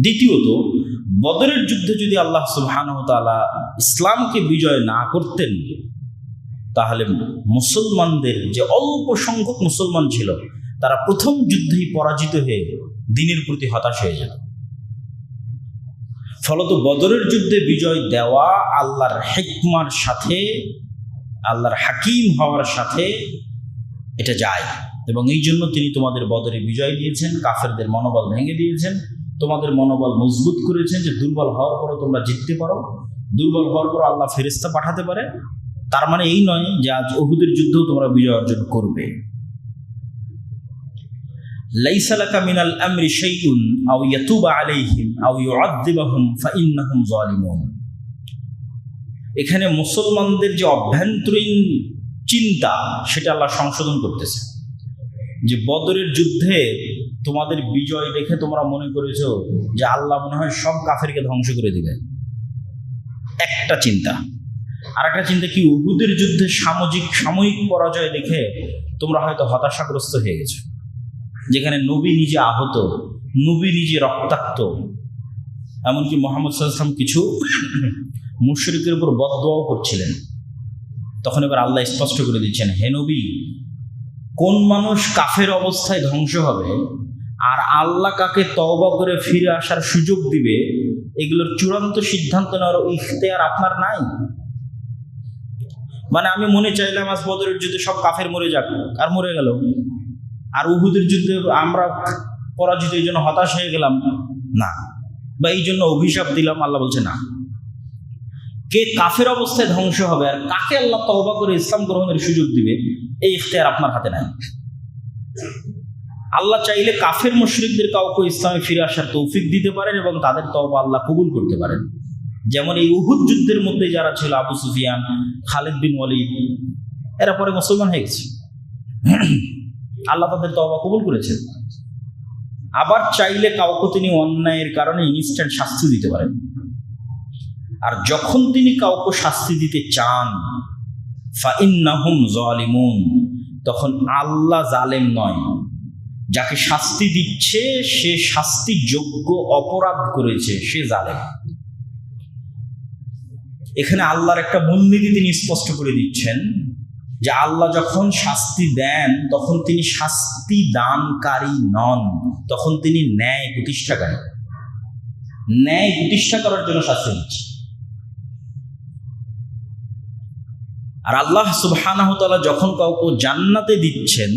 দ্বিতীয়ত, বদরের যুদ্ধে যদি আল্লাহ সুবহানাহু ওয়া তাআলা ইসলামকে বিজয় না করতেন তাহলে মুসলমানদের যে অল্প সংখ্যক মুসলমান ছিল তারা প্রথম যুদ্ধেই পরাজিত হয়ে দ্বীনের প্রতি হতাশ হয়ে যেত। ফলত বদরের যুদ্ধে বিজয় দেওয়া আল্লাহর হিকমার সাথে, আল্লাহর হাকিম হওয়ার সাথে এটা যায়, এবং এই জন্য তিনি তোমাদের বদরে বিজয় দিয়েছেন, কাফেরদের মনোবল ভেঙে দিয়েছেন, তোমাদের মনোবল মজবুত করেছেন যে দুর্বল হওয়ার পরও তোমরা জিততে পারো, দুর্বল হওয়ার পর আল্লাহ ফেরেশতা পাঠাতে পারে। তার মানে এই নয় যে আজ উহুদের যুদ্ধেও তোমরা বিজয় অর্জন করবে। লাইসা লাকা মিনাল আমরি শাইউন আও ইয়াতুবা আলাইহিম আও ইউআযযিবাহুম ফাইন্নাহুম যালিমুন। এখানে মুসলমানদের যে অভ্যন্তরীণ চিন্তা সেটা আল্লাহ সংশোধন করতেছে, যে বদরের যুদ্ধে তোমাদের বিজয় দেখে তোমরা মনে করেছো যে আল্লাহ মনে হয় সব কাফেরকে ধ্বংস করে দিবে, একটা চিন্তা। আর একটা চিন্তা কি, উহুদের যুদ্ধে সাময়িক পরাজয় দেখে তোমরা হয়তো হতাশাগ্রস্ত হয়ে গেছো, যেখানে নবী নিজে আহত, নবী নিজে রক্তাক্ত, এমনকি মুহাম্মদ সাল্লাল্লাহু আলাইহি ওয়াসাল্লাম কিছু মুশরিকের উপর বদদোয়াও করছিলেন। তখন এবার আল্লাহ স্পষ্ট করে দিচ্ছেন, হে নবী, কোন মানুষ কাফের অবস্থায় ধ্বংস হবে আর আল্লাহ কাকে তওবা করে ফিরে আসার সুযোগ দিবে, এগুলোর চূড়ান্ত সিদ্ধান্ত নেওয়ার ইখতিয়ার আপনার নাই। মানে আমি মনে চাইলাম আজ বদরের যুদ্ধে সব কাফের মরে যাক, আর মরে গেল, আর উহুদের যুদ্ধে আমরা পরাজিত, এই জন্য হতাশ হয়ে গেলাম না, বা এই জন্য অভিশাপ দিলাম, আল্লাহ বলছে না। কে কাফের অবস্থায় ধ্বংস হবে আর কাকে আল্লাহ তওবা করে ইসলাম গ্রহণের সুযোগ দিবে, এই ইখতিয়ার আপনার হাতে নাই। আল্লাহ চাইলে কাফের মুশরিকদের কাউকে ইসলামে ফিরে আসার তৌফিক দিতে পারেন এবং তাদের তওবা আল্লাহ কবুল করতে পারেন। যেমন এই উহুদ যুদ্ধের মধ্যে যারা ছিল, আবু সুফিয়ান, খালিদ বিন ওয়ালিদ, এরা পরে মুসলমান হয়ে গেছে, আল্লাহ তাদের তওবা কবুল করেছেন। আবার চাইলে কাউকে তিনি অন্যায়ের কারণে ইনস্ট্যান্ট শাস্তি দিতে পারেন, আর যখন তিনি কাউকে শাস্তি দিতে চান ফাইন্নাহুম যালিমুন, তখন আল্লাহ জালেম নয়, যাকে শাস্তি দিচ্ছে সে শাস্তিযোগ্য অপরাধ করেছে, সে জালেম। এখানে আল্লাহর একটা মূলনীতি তিনি স্পষ্ট করে দিচ্ছেন যে আল্লাহ যখন শাস্তি দেন তখন তিনি শাস্তি দানকারী নন, তখন তিনি ন্যায় প্রতিষ্ঠাকারী, ন্যায় প্রতিষ্ঠা করার জন্য শাস্তি দিচ্ছেন। আর আল্লাহ সুবহানাহু ওয়া তাআলা যখন কাউকে জান্নাতে দিচ্ছেন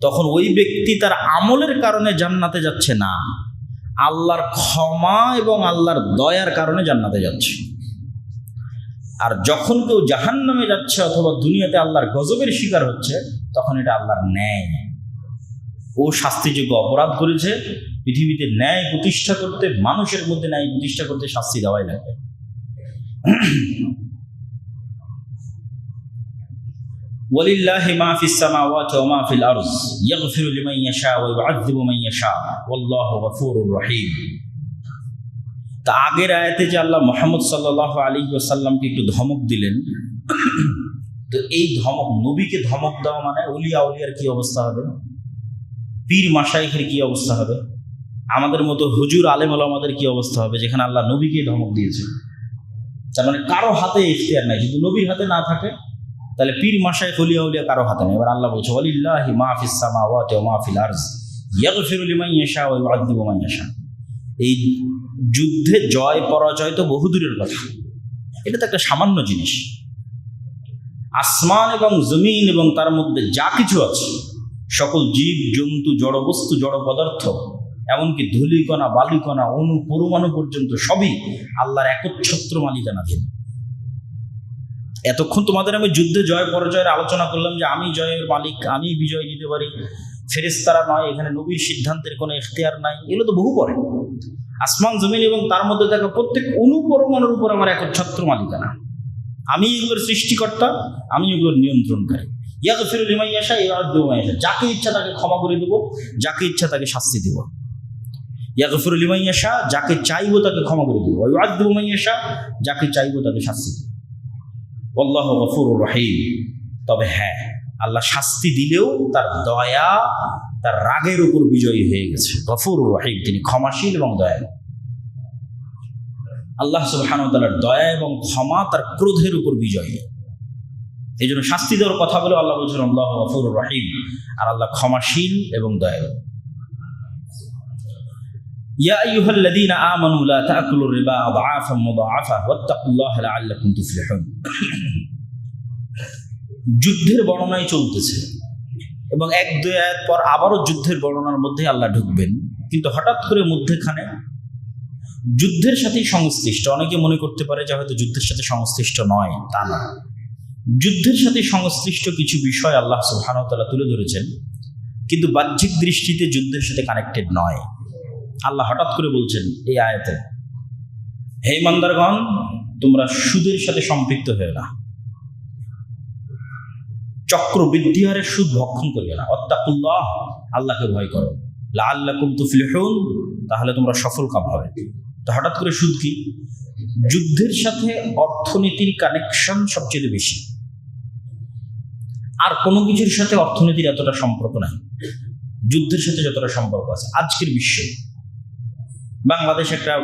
তখন ওই ব্যক্তি তার আমলের কারণে জান্নাতে যাচ্ছে না, আল্লাহর ক্ষমা এবং আল্লাহর দয়ার কারণে জান্নাতে যাচ্ছে। আর যখন কেউ জাহান্নামে যাচ্ছে অথবা দুনিয়াতে আল্লাহর গজবের শিকার হচ্ছে, তখন এটা আল্লাহর ন্যায়। ও শাস্তিযোগ্য অপরাধ করেছে। পৃথিবীতে ন্যায় প্রতিষ্ঠা করতে, মানুষের মধ্যে ন্যায় প্রতিষ্ঠা করতে শাস্তি দেওয়াই লাগবে। ওয়ালিল্লাহি মা ফিস সামাওয়াতি ওয়া মা ফিল আরদ ইয়াগফিরু লিমান ইয়াশা ওয়া ইউআযযিবু মান ইয়াশা ওয়াল্লাহু গফুরুর রহিম। তা আগের আয়াতে যে আল্লাহ মুহাম্মদ সাল্লাল্লাহু আলাইহি ওয়াসাল্লামকে একটু ধমক দিলেন, তো এই ধমক, নবীকে ধমক দেওয়া মানে ওলিয়া উলিয়ার কি অবস্থা হবে, পীর মাশাইখের কি অবস্থা হবে, আমাদের মতো হুজুর আলেম ওলামাদের কি অবস্থা হবে, যেখানে আল্লাহ নবীকে ধমক দিয়েছে। তার মানে কারো হাতে ইখতিয়ার নাই। যদি নবীর হাতে না থাকে তাহলে পীর মাশাইখ ওলিয়া উলিয়া কারো হাতে নেই। এবার আল্লাহ বলছে ওয়ালিল্লাহি মা ফিস সামাওয়াতি ওয়া মা ফিল আরদ ইয়াগফিরু লিমান ইয়াশা ওয়া ইউআযযিবু মান ইয়াশা। এই যুদ্ধে জয় পরাজয় তো বহুদূরের কথা, এটা তো একটা সামান্য জিনিস। আসমান এবং জমিন এবং তার মধ্যে যা কিছু আছে, সকল জীব জন্তু, জড় বস্তু, জড় পদার্থ, এমনকি ধূলিকণা, বালিকণা, অণু, পরমাণু পর্যন্ত সবই আল্লাহর একচ্ছত্র মালিকানাধীন। এতক্ষণ তোমাদের আমি যুদ্ধে জয় পরাজয়ের আলোচনা করলাম যে আমি জয়ের মালিক, আমি বিজয় দিতে পারি, ফেরেশতারা নয়, এখানে নবীর সিদ্ধান্তের কোনো ইখতিয়ার নাই, এগুলো তো বহু পরে। আসমান জমিন এবং তার মধ্যে থাকা প্রত্যেক অণু পরমাণুর উপর আমার একচ্ছত্র মালিকানা। আমি এগুলোর সৃষ্টিকর্তা, আমি এগুলোর নিয়ন্ত্রণকারী। ইয়াগফিরু লিমান ইয়াশা ওয়া ইউআযযিবু মান ইয়াশা। যাকে ইচ্ছা তাকে ক্ষমা করে দেব, যাকে ইচ্ছা তাকে শাস্তি দেব। ইয়াগফিরু লিমান ইয়াশা, যাকে চাইবো তাকে ক্ষমা করে দেব। ওয়া ইউআযযিবু মান ইয়াশা, যাকে চাইবো তাকে শাস্তি দেব। আল্লাহু গফুরুর রহিম। তবে হ্যাঁ, আল্লাহ শাস্তি দিলেও তার দয়া তার রাগের উপর বিজয়ী হয়ে গেছে। গফুরুর রহিম, তিনি ক্ষমাশীল এবং দয়ালু। আল্লাহ সুবহানাহু ওয়া তাআলার দয়া এবং ক্ষমা তার ক্রোধের উপর বিজয়ী। এই জন্য শাস্তি দেওয়ার কথা বলে আল্লাহ বলছেন আল্লাহু গফুরুর রহিম, আর আল্লাহ ক্ষমাশীল এবং দয়ালু। ইয়া আইয়ুহাল্লাযীনা আমানু লা তা'কুলুর রিবা আদআফান মুদাআফা ওয়াত্তাকুল্লাহা লাআল্লাকুম তুফলিহুন। যুদ্ধের বর্ণনাই চলতেছে এবং এক দুই আয়াত পর আবারও যুদ্ধের বর্ণনার মধ্যে আল্লাহ ঢুকবেন, কিন্তু হঠাৎ করে মধ্যখানে যুদ্ধের সাথেই সংশ্লিষ্ট। অনেকে মনে করতে পারে যে হয়তো যুদ্ধের সাথে সংশ্লিষ্ট নয়, তা না। যুদ্ধের সাথে সংশ্লিষ্ট কিছু বিষয় আল্লাহ সুবহানাহু ওয়া তাআলা তুলে ধরেছেন, কিন্তু বাহ্যিক দৃষ্টিতে যুদ্ধের সাথে কানেক্টেড নয়। আল্লাহ হঠাৎ করে বলছেন এই আয়াতে, হে ইমানদারগণ, তোমরা সুদের সাথে সম্পৃক্ত হয়ে না, চক্রবৃদ্ধি হারে সুদ ভক্ষণ করিও না। ওয়াত্তাকুল্লাহ, আল্লাহকে ভয় করো। লাআল্লাকুম তুফলিহুন, তাহলে তোমরা সফল কাম হবে। তো হঠাৎ করে সুদ কি? যুদ্ধের সাথে অর্থনীতির কানেকশন সবচেয়ে বেশি, আর কোনো কিছুর সাথে অর্থনীতির এতটা সম্পর্ক নাই যুদ্ধের সাথে যতটা সম্পর্ক আছে। আজকের বিশ্বে বাংলাদেশ একটা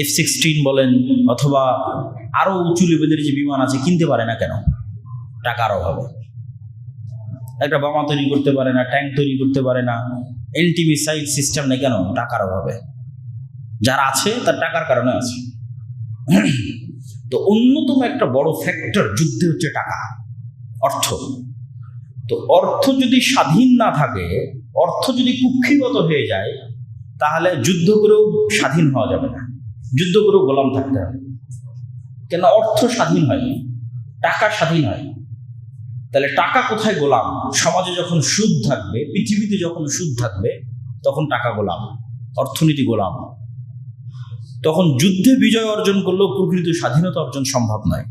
F-16 বলেন অথবা আরো উঁচু লেভেলের যে বিমান আছে কিনতে পারে না কেন? টাকার অভাবে। একটা বোমা তৈরি করতে পারে না, ট্যাঙ্ক তৈরি করতে পারে না, এন্টি মিসাইল সিস্টেম নেই কেন? টাকার অভাবে। যারা আছে তার টাকার কারণে আছে। তো অন্যতম একটা বড় ফ্যাক্টর যুদ্ধে হচ্ছে টাকা, অর্থ। তো অর্থ যদি স্বাধীন না থাকে, অর্থ যদি কুক্ষিগত হয়ে যায়, তাহলে যুদ্ধ করেও স্বাধীন হওয়া যাবে না, যুদ্ধ করেও গোলাম থাকতে হবে। কেন? অর্থ স্বাধীন হয়নি, টাকা স্বাধীন হয়। তাহলে টাকা কোথায় গোলাম? সমাজে যখন সুদ থাকবে, পৃথিবীতে যখন সুদ থাকবে, তখন টাকা গোলাম, অর্থনীতি গোলাম। তখন যুদ্ধে বিজয় অর্জন করলেও প্রকৃত স্বাধীনতা অর্জন সম্ভব নয়।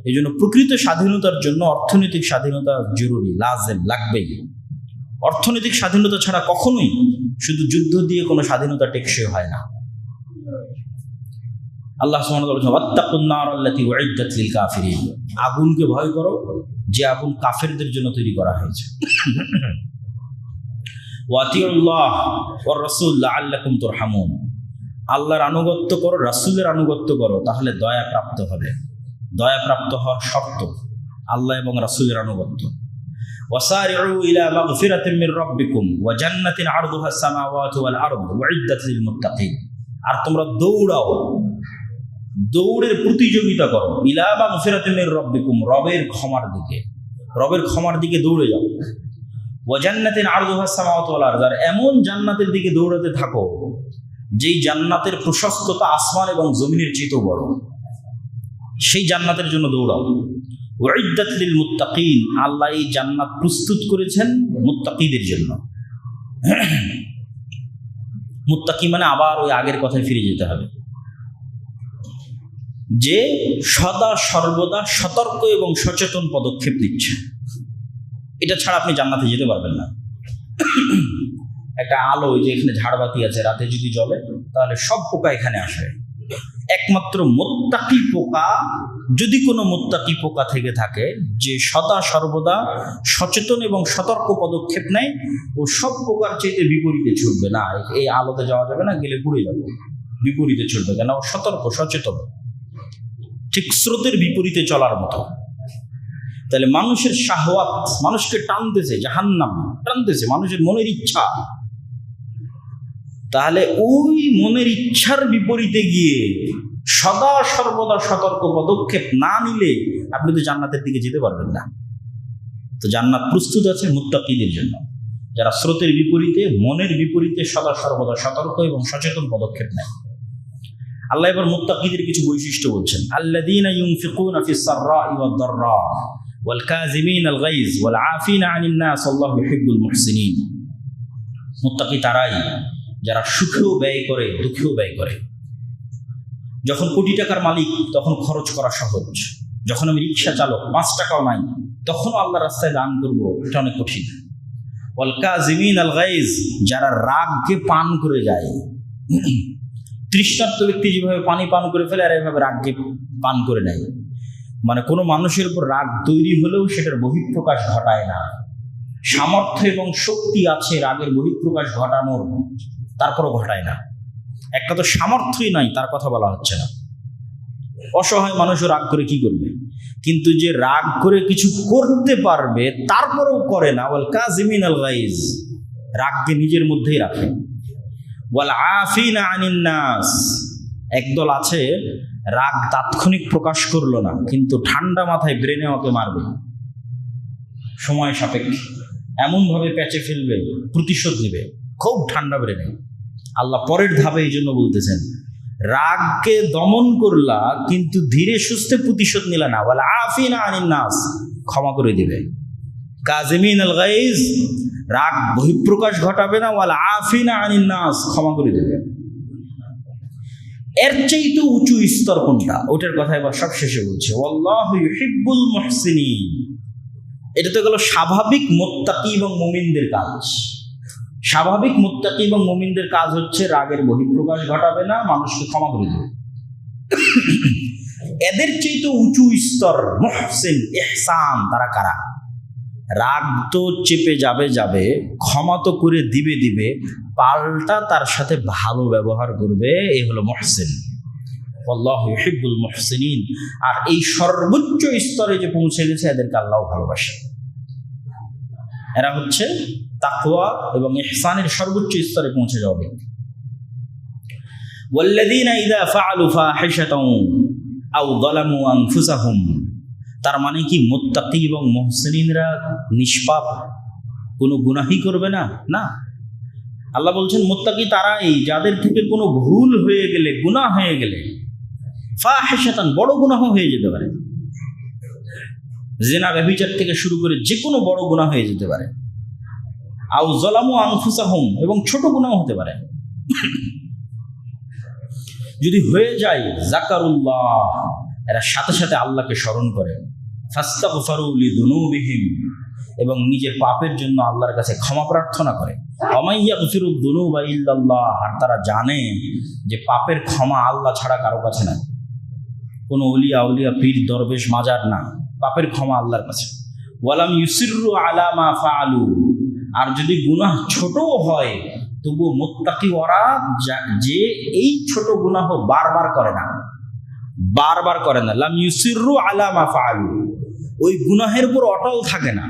এই জন্য প্রকৃত স্বাধীনতার জন্য অর্থনৈতিক স্বাধীনতা জরুরি, লাজেম, লাগবেই। অর্থনৈতিক স্বাধীনতা ছাড়া কখনোই শুধু যুদ্ধ দিয়ে কোনো স্বাধীনতা টেকসই হয় না। আল্লাহ সুবহানাহু ওয়া তাআলা বলেছেন ওয়াত্তাকুন নার আল্লাতী উইদ্দাত লিল কাফিরিন। আগুনকে ভয় করো যে আগুন কাফেরদের জন্য তৈরি করা হয়েছে। ওয়াতিউল্লাহ ওয়ার রাসূল লাআল্লাকুম তুরহামুন। আল্লাহর আনুগত্য করো, রাসূলের আনুগত্য করো, তাহলে দয়া প্রাপ্ত হবে। দয়া প্রাপ্ত হওয়ার শর্ত আল্লাহ এবং রাসূলের আনুগত্য। ওয়াসারিউ ইলা মাগফিরাতিন মির রাব্বিকুম ওয়া জান্নাতিন আরদুহা সামাওয়াতু ওয়াল আরদ উইদ্দাত লিল মুত্তাকিন। আর তোমরা দৌড়াও, দৌড়ের প্রতিযোগিতা করো, ইলা মাগফিরাতিন মির রাব্বিকুম, রবের ক্ষমার দিকে, রবের ক্ষমার দিকে দৌড়ে যাও। ওয়া জান্নাতিন আরদুহাস সামাওয়াতু ওয়াল আরদ, আর এমন জান্নাতের দিকে দৌড়াতে থাকো যেই জান্নাতের প্রশস্ততা আসমান এবং জমিনের চেয়েও বড়, সেই জান্নাতের জন্য দৌড়াও। উইদ্দাত লিল মুত্তাকিন, আল্লাহ এই জান্নাত প্রস্তুত করেছেন মুত্তাকিদের জন্য। মুত্তাকি মানে আবার ওই আগের কথায় ফিরে যেতে হবে, যে সদা সর্বদা সতর্ক এবং সচেতন পদক্ষেপ নিচ্ছে। এটা ছাড়া আপনি জান্নাতে যেতে পারবেন না। একটা আলো, যে এখানে ঝাড়বাতি আছে, রাতে যদি জ্বলে তাহলে সব পোকা এখানে আসে। একমাত্র মুত্তাকি পোকা, যদি কোনো মুত্তাকি পোকা থেকে থাকে যে সদা সর্বদা সচেতন এবং সতর্ক পদক্ষেপ নেয়, ও সব পোকার চাইতে বিপরীতে ছুটবে। না, এই আলোতে যাওয়া যাবে না, গেলে পুড়ে যাবে। বিপরীতে ছুটবে, কেন? ও সতর্ক সচেতন, ঠিক স্রোতের বিপরীতে চলার মতো। তাহলে মানুষের শাহওয়াত, মানুষকে টানতেছে জাহান্নাম, টানতেছে মানুষের মনের ইচ্ছা। তাহলে ওই মনের ইচ্ছার বিপরীতে গিয়ে সদা সর্বদা সতর্ক পদক্ষেপ না নিলে আপনি তো জান্নাতের দিকে যেতে পারবেন না। তো জান্নাত প্রস্তুত আছে মুত্তাকিদের জন্য, যারা স্রোতের বিপরীতে, মনের বিপরীতে সদা সর্বদা সতর্ক এবং সচেতন পদক্ষেপ নেয়। আল্লাহ এবার মুত্তাকিদের কিছু বৈশিষ্ট্য বলছেন। আল্লাযীনা ইউনফিকুনা ফিস সাররাই ওয়াদ দাররা ওয়াল কাযিমিনাল গায়জ ওয়াল আফিনা আনিন নাস আল্লাহু ইউহিব্বুল মুহসিনিন। মুত্তাকি তারাই যারা সুখেও ব্যয় করে, দুঃখেও ব্যয় করে। যখন কোটি টাকার মালিক তখন খরচ করা সহজ, যখন আমি রিক্সা চালক 5 টাকাও নাই তখনও আল্লাহর রাস্তায় দান করবো, এটা অনেক কঠিন। ওয়াল কাযিমিনাল গায়জ, যারা রাগকে পান করে যায়। তৃষ্ণার্ত ব্যক্তি যেভাবে পানি পান করে ফেলে, আর এইভাবে রাগকে পান করে নেয়। মানে কোনো মানুষের উপর রাগ তৈরি হলেও সেটার বহিঃপ্রকাশ ঘটায় না। সামর্থ্য এবং শক্তি আছে রাগের বহিঃপ্রকাশ ঘটানোর, তারপরও ঘটায় না। একটা তো সামর্থ্যই নাই, তার কথা বলা হচ্ছে না। অসহায় মানুষও রাগ করে কি করবে, কিন্তু যে রাগ করে কিছু করতে পারবে তারপরেও করে না, ওয়াল কাযিমিনাল গায়জ, রাগকে নিজের মধ্যেই রাখে। ওয়াল আফিনা আনিন নাস, একদল আছে রাগ তাৎক্ষণিক প্রকাশ করলো না, কিন্তু ঠান্ডা মাথায় ব্রেনে ওকে মারবে, সময় সাপেক্ষে এমনভাবে প্যাচে ফেলবে, প্রতিশোধ নেবে খুব ঠান্ডা ব্রেনে। আল্লাহ পরের ধাপে এই জন্য বলতেছেন, রাগকে দমন করলা কিন্তু ধীরে সুস্থে প্রতিশোধ নিলা না। ওয়াল আফিনা আনিন নাস, ক্ষমা করে দিবে। কাযিমিনাল গায়জ, রাগ বহিঃপ্রকাশ ঘটাবে না। ওয়াল আফিনা আনিন নাস, ক্ষমা করে দেবে। এর চাইতে উঁচু স্তর কোনটা, ওটার কথা এবার সব শেষে বলছে। আল্লাহু ইউহিব্বুল মুহসিনিন, এটা তো গেল স্বাভাবিক মুত্তাকি এবং মুমিনদের কাজ। স্বাভাবিক মুত্তাকি এবং মুমিনদের কাজ হচ্ছে রাগের বহিঃপ্রকাশ ঘটাবে না, মানুষকে ক্ষমা করে দেবে। এদের চাইতে উঁচু স্তর মুহসিন, ইহসান, তারা কারা? রাগ তো চেপে যাবে, ক্ষমা তো করে দিবে, পাল্টা তার সাথে ভালো ব্যবহার করবে, এই হলো মুহসিন। আল্লাহু ইউহিব্বুল মুহসিনিন। আর এই সর্বোচ্চ স্তরে যে পৌঁছে গেছে এদেরকে আল্লাহ ভালোবাসে। এরা হচ্ছে তাকওয়া এবং ইহসানের সর্বোচ্চ স্তরে পৌঁছে যাওয়া ব্যক্তি। ওয়াল্লাযীনা ইযা ফাআলু ফাহিশাতান আও যালামু আনফুসাহুম, তার মানে কি মুত্তাকি এবং মুহসিনিনরা নিষ্পাপ, কোনো গুনাহই করবে না? না, আল্লাহ বলছেন মুত্তাকি তারাই যাদের থেকে কোনো ভুল হয়ে গেলে, গুনাহ হয়ে গেলে, ফাহিশাতান, বড় গুনাহ হয়ে যেতে পারে, জিনা ব্যভিচার থেকে শুরু করে যে কোনো বড় গুনাহ হয়ে যেতে পারে। আও যালামু আনফুসাহুম, এবং ছোট গুনাহ হতে পারে। যদি হয়ে যায় যাকারুল্লাহ, এরা সাথে সাথে আল্লাহকে স্মরণ করে। ফাস্তাগফারু লিযুনুবিহিম, এবং নিজের পাপের জন্য আল্লাহর কাছে ক্ষমা প্রার্থনা করে। ওয়া ইয়াগফিরুদ যুনুবা ইল্লাল্লাহ, আর তারা জানে যে পাপের ক্ষমা আল্লাহ ছাড়া কারো কাছে নাই, কোনো আউলিয়া পীর দরবেশ মাজার না, পাপের ক্ষমা আল্লাহর কাছে। ওয়ালাম ইউসিররু আলা মা ফাআলু, আর যদি গুনাহ ছোটও হয় তবু মুত্তাকি ওরা যে এই ছোট গুনাহ বারবার করে না, লাম ইউসিররু আলা মা ফাআলু, ওই গুনাহের উপর অটল থাকে না।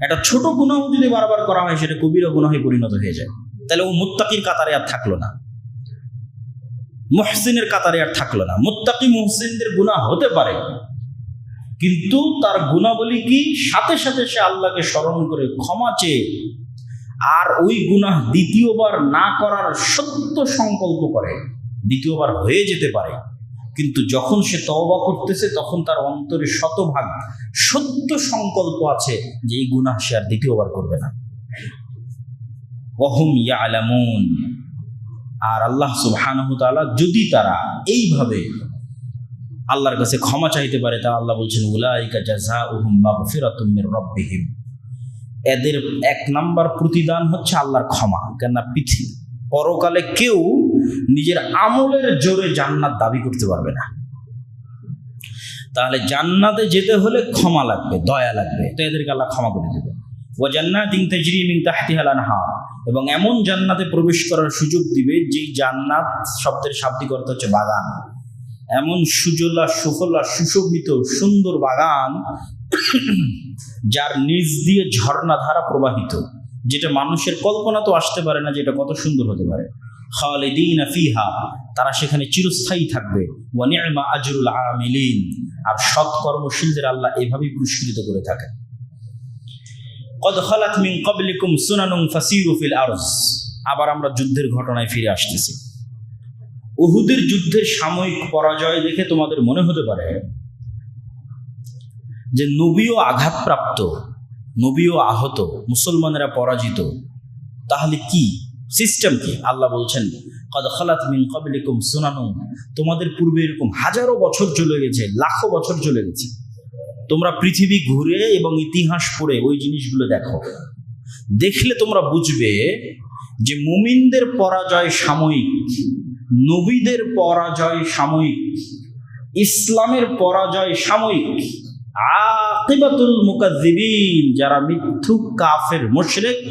একটা ছোট গুনাহ যদি বারবার করা হয় সেটা কবিরা গুনাহে পরিণত হয়ে যায়, তাহলে ও মুত্তাকির কাতারে আর থাকলো না, মুহসিনের কাতারে আর থাকলো না। মুত্তাকি মুহসিনদের গুনাহ হতে পারে, কিন্তু তার গুণাবলী কি, সাথে সাথে সে আল্লাহকে স্মরণ করে ক্ষমা চেয়ে আর ওই গুনাহ দ্বিতীয়বার না করার সত্য সংকল্প করে। দ্বিতীয়বার হয়ে যেতে পারে, কিন্তু যখন সে তওবা করতেছে তখন তার অন্তরে শতভাগ সত্য সংকল্প আছে যে এই গুনাহ সে আর দ্বিতীয়বার করবে না। ওয়াহুম ইয়ালামুন। আর আল্লাহ সুবহানাহু ওয়া তাআলা যদি তারা এইভাবে আল্লাহর কাছে ক্ষমা চাইতে পারে, তা আল্লাহ বলছেন উলাইকা জাযাউহুম মাগফিরাতুম মির রাব্বিহিম, এদের 1 নাম্বার প্রতিদান হচ্ছে আল্লাহর ক্ষমা। কেন পৃথিবী পরকালে কেউ নিজের আমলের জোরে জান্নাত দাবি করতে পারবে না। তাহলে জান্নাতে যেতে হলে ক্ষমা লাগবে, দয়া লাগবে, তো এদেরকে আল্লাহ ক্ষমা করে দেবে। ওয়া জান্নাতিন তাজরি মিন তাহতিহাল আনহার, এবং এমন জান্নাতে প্রবেশ করার সুযোগ দিবে যেই জান্নাত শব্দের শাব্দিক অর্থ হচ্ছে বাগান, এমন সুজলা সুফলা সুশোভিত সুন্দর বাগান যার নিচ দিয়ে ঝর্ণাধারা প্রবাহিত, যেটা মানুষের কল্পনা তো আসতে পারে না যে এটা কত সুন্দর হতে পারে। খালিদিনা ফিহা, তারা সেখানে চিরস্থায়ী থাকবে। ওয়া নি'মা আজরুল আমিলিন, আর সৎকর্মশীলদের আল্লাহ এভাবেই পুরস্কৃত করে থাকেন। কদ খালাত মিন ক্বাবলিকুম সুনানুন ফাসিরু ফিল আরজ। আবার আমরা যুদ্ধের ঘটনায় ফিরে আসতেছি। উহুদের যুদ্ধের সাময়িক পরাজয় দেখে তোমাদের মনে হতে পারে যে নবীও আঘাতপ্রাপ্ত, নবীও আহত, মুসলমানেরা পরাজিত, তাহলে কি সিস্টেম কি? আল্লাহ বলছেন কদ খালাত মিন ক্বাবলিকুম সুনানুন, তোমাদের পূর্বে এরকম হাজারো বছর চলে গেছে, লাখো বছর চলে গেছে। তোমরা পৃথিবী ঘুরে এবং ইতিহাস পড়ে ওই জিনিসগুলো দেখো, দেখলে তোমরা বুঝবে যে মুমিনদের পরাজয় সাময়িক, নবীদের পরাজয় সাময়িক, ইসলামের পরাজয় সাময়িক। আকিবাতুল মুকাজ্জিবিন, যারা মিথ্যুক কাফের মুশরিক,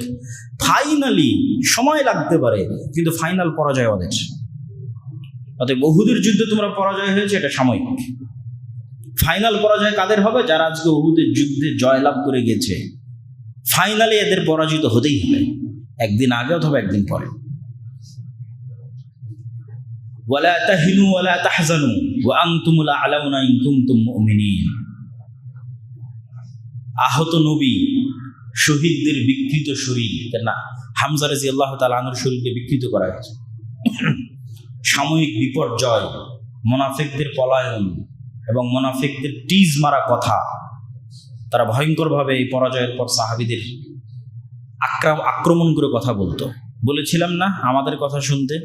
ফাইনালি সময় লাগতে পারে কিন্তু ফাইনাল পরাজয় ওদের। অতএব উহুদের যুদ্ধে তোমরা পরাজয় হয়েছে, এটা সাময়িক। ফাইনাল পরাজয় কাদের হবে? যারা আজকে উহুদের যুদ্ধে জয়লাভ করে গেছে, ফাইনালি এদের পরাজিত হতেই হবে, একদিন আগে অথবা একদিন পরে। ওয়ালা তাহিনু ওয়ালা তাহজানু ওয়া আনতুমুল আ'লাউনা ইন কুনতুম মুমিনিন। আহত নবী, শহীদদের বিকৃত শরীর, না হামজা রাদিয়াল্লাহু তাআলা আনহুর শরীরকে বিকৃত করা হয়েছে। সাময়িক বিপর্যয়, মুনাফিকদের পলায়ন এবং মুনাফিকদের টিজ মারা কথা, তারা ভয়ঙ্করভাবে এই পরাজয়ের পর সাহাবীদের আক্রমণ করে কথা বলতো। বলেছিলাম না আমাদের কথা শুনতে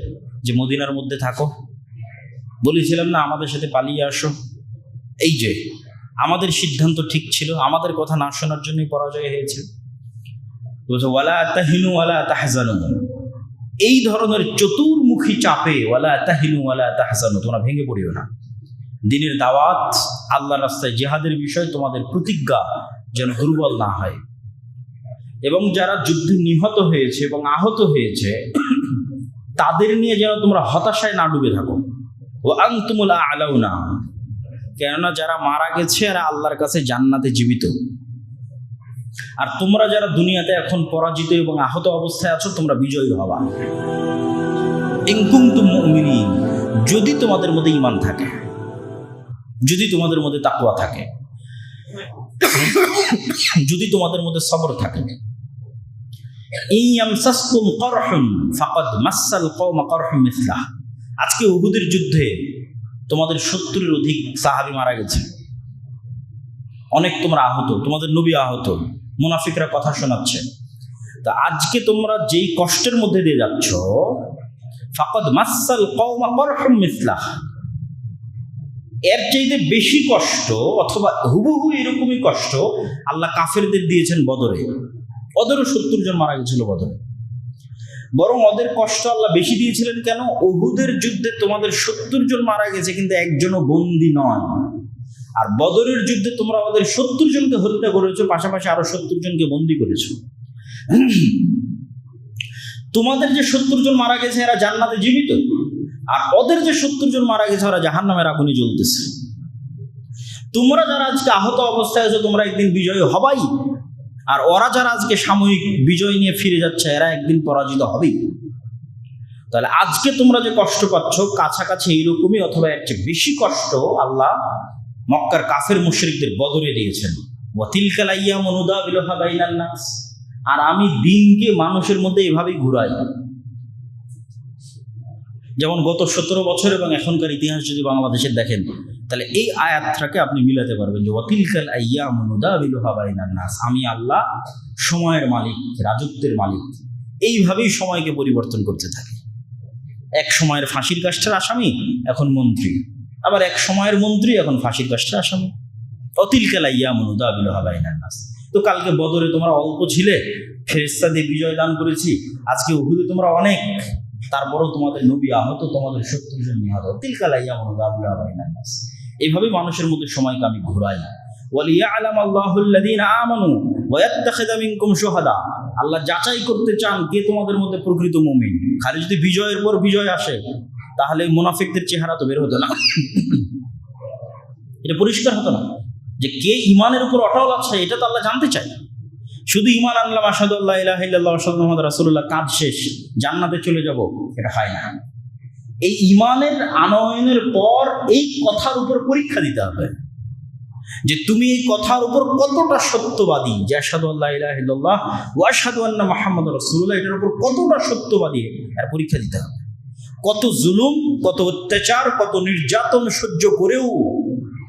যে মদিনার মধ্যে থাকো, বলেছিলাম না আমাদের সাথে পালিয়ে আসো। এই যে আমাদের সিদ্ধান্ত ঠিক ছিল, আমাদের কথা না শোনার জন্যই পরাজয় হয়েছে। ওয়ালা তাহিনু ওয়ালা তাহজানু, এই ধরনের চতুর্মুখী চাপে ওয়ালা তাহিনু ওয়ালা তাহজানু, তোমরা ভেঙে পড়িও না। দিনের দাওয়াত, আল্লাহর রাস্তায় জিহাদের বিষয় তোমাদের প্রতিজ্ঞা যেন দুর্বল না হয়। এবং যারা যুদ্ধে নিহত হয়েছে এবং আহত হয়েছে তাদের নিয়ে যেন তোমরা হতাশায় না ডুবে থাকো। ওয়া আনতুমুল আ'লাউনা, কেননা যারা মারা গেছে এরা আল্লাহর কাছে জান্নাতে জীবিত, আর তোমরা যারা দুনিয়াতে এখন পরাজিত এবং আহত অবস্থায় আছো তোমরা বিজয়ী হবা। ইন কুনতুম মুমিনিন, যদি তোমাদের মধ্যে ঈমান থাকে, যদি তোমাদের মধ্যে তাকওয়া থাকে, যদি তোমাদের মধ্যে সবর থাকে। ইন ইয়ামসাসকুম করহুন ফাকাদ মাসাল কওমা করহুম মিসলাহ। আজকে উহুদের যুদ্ধে তোমাদের 70-এর অধিক সাহাবী মারা গেছে, অনেক তোমরা আহত, তোমাদের নবী আহত, মুনাফিকরা কথা শোনাচ্ছে। তা আজকে তোমরা যেই কষ্টের মধ্যে দিয়ে যাচ্ছ, ফাকাদ মাসাল কওমা করহুম মিসলাহ, এর চাইতে বেশি কষ্ট অথবা হুবহু এরকমই কষ্ট আল্লাহ কাফেরদের দিয়েছেন বদরে। ওদেরও 70 জন মারা গেছিল বদরে, বরং ওদের কষ্ট আল্লাহ বেশি দিয়েছিলেন। কেন? উহুদের যুদ্ধে তোমাদের 70 জন মারা গেছে কিন্তু একজনও বন্দী নয়, আর বদরের যুদ্ধে তোমরা ওদের 70 জনকে হত্যা করেছো, পাশাপাশি আরো 70 জনকে বন্দী করেছো। তোমাদের যে 70 জন মারা গেছে এরা জান্নাতে জীবিত, আর ওদের যে 70 জন মারা গেছে ওরা জাহান্নামের আগুনে জ্বলতেছে। তোমরা যারা আজকে আহত অবস্থায় আছো তোমরা একদিন বিজয়ী হবাই, আর ওরা যারা আজকে সাময়িক বিজয় নিয়ে ফিরে যাচ্ছে এরা একদিন পরাজিত হবেই। তাহলে আজকে তোমরা যে কষ্ট পাচ্ছ কাছাকাছি এইরকমই অথবা এর চেয়ে বেশি কষ্ট আল্লাহ মক্কার কাফের মুশরিকদের বদরে দিয়েছেন। ওয়া তিলকাল আইয়ামু নুদাবিলুহা বাইনান নাস, আর আমি দিনকে মানুষের মধ্যে এভাবেই ঘুরাই। যেমন গত 17 বছর এবং এখনকার ইতিহাস যদি বাংলাদেশের দেখেন, তাহলে এই আয়াতটাকে আপনি মিলাতে পারবেন যে ওয়া তিলকাল আইয়ামু নুদাবিলুহা বাইনান নাস, আমি আল্লাহ সময়ের মালিক, রাজত্বের মালিক, এইভাবেই সময়কে পরিবর্তন করতে থাকি। এক সময়ের ফাঁসির কাষ্ঠের আসামি এখন মন্ত্রী, আবার এক সময়ের মন্ত্রী এখন ফাঁসির কাষ্ঠের আসামি। অতিলকাল আইয়ামু নুদাবিলুহা বাইনান নাস। তো কালকে বদরে তোমরা অল্প ছিলে, ফেরেশতা দিয়ে বিজয় দান করেছি, আজকে উহুদে তোমরা অনেক, তারপরেও তোমাদের নবী আহত, তোমাদের 70 জন নিহত। তিলকাল আইয়ামু নুদাবিলুহা বাইনান নাস। এইভাবে মানুষের মধ্যে সময়কে আমি ঘুরাই। ওয়ালিয়া'লাম আল্লাহুল্লাযীনা আমানু ওয়া ইয়াত্তাখিযা মিনকুম শুহাদা, আল্লাহ যাচাই করতে চান কে তোমাদের মধ্যে প্রকৃত মুমিন। খালি যদি বিজয়ের পর বিজয় আসে তাহলে মুনাফিকদের চেহারা তো বের হতো না, এটা পরিষ্কার হতো না যে কে ইমানের উপর অটল আছে, এটা তো আল্লাহ জানতে চায়। শুধু ইমান আনলাম আশহাদু আল্লা ইলাহা ইল্লাল্লাহ ওয়া আশহাদু মুহাম্মাদার রাসূলুল্লাহ, কাজ শেষ, জান্নাতে চলে যাব, এটা হয় না। এই ইমানের আনয়নের পর এই কথার উপর পরীক্ষা দিতে হবে যে তুমি এই কথার উপর কতটা সত্যবাদী, যে আশহাদু আল্লা ইলাহা ইল্লাল্লাহ ওয়া আশহাদু আন্না মুহাম্মাদুর রাসূলুল্লাহ, এটার উপর কতটা সত্যবাদী, এর পরীক্ষা দিতে হবে। কত জুলুম, কত অত্যাচার, কত নির্যাতন সহ্য করেও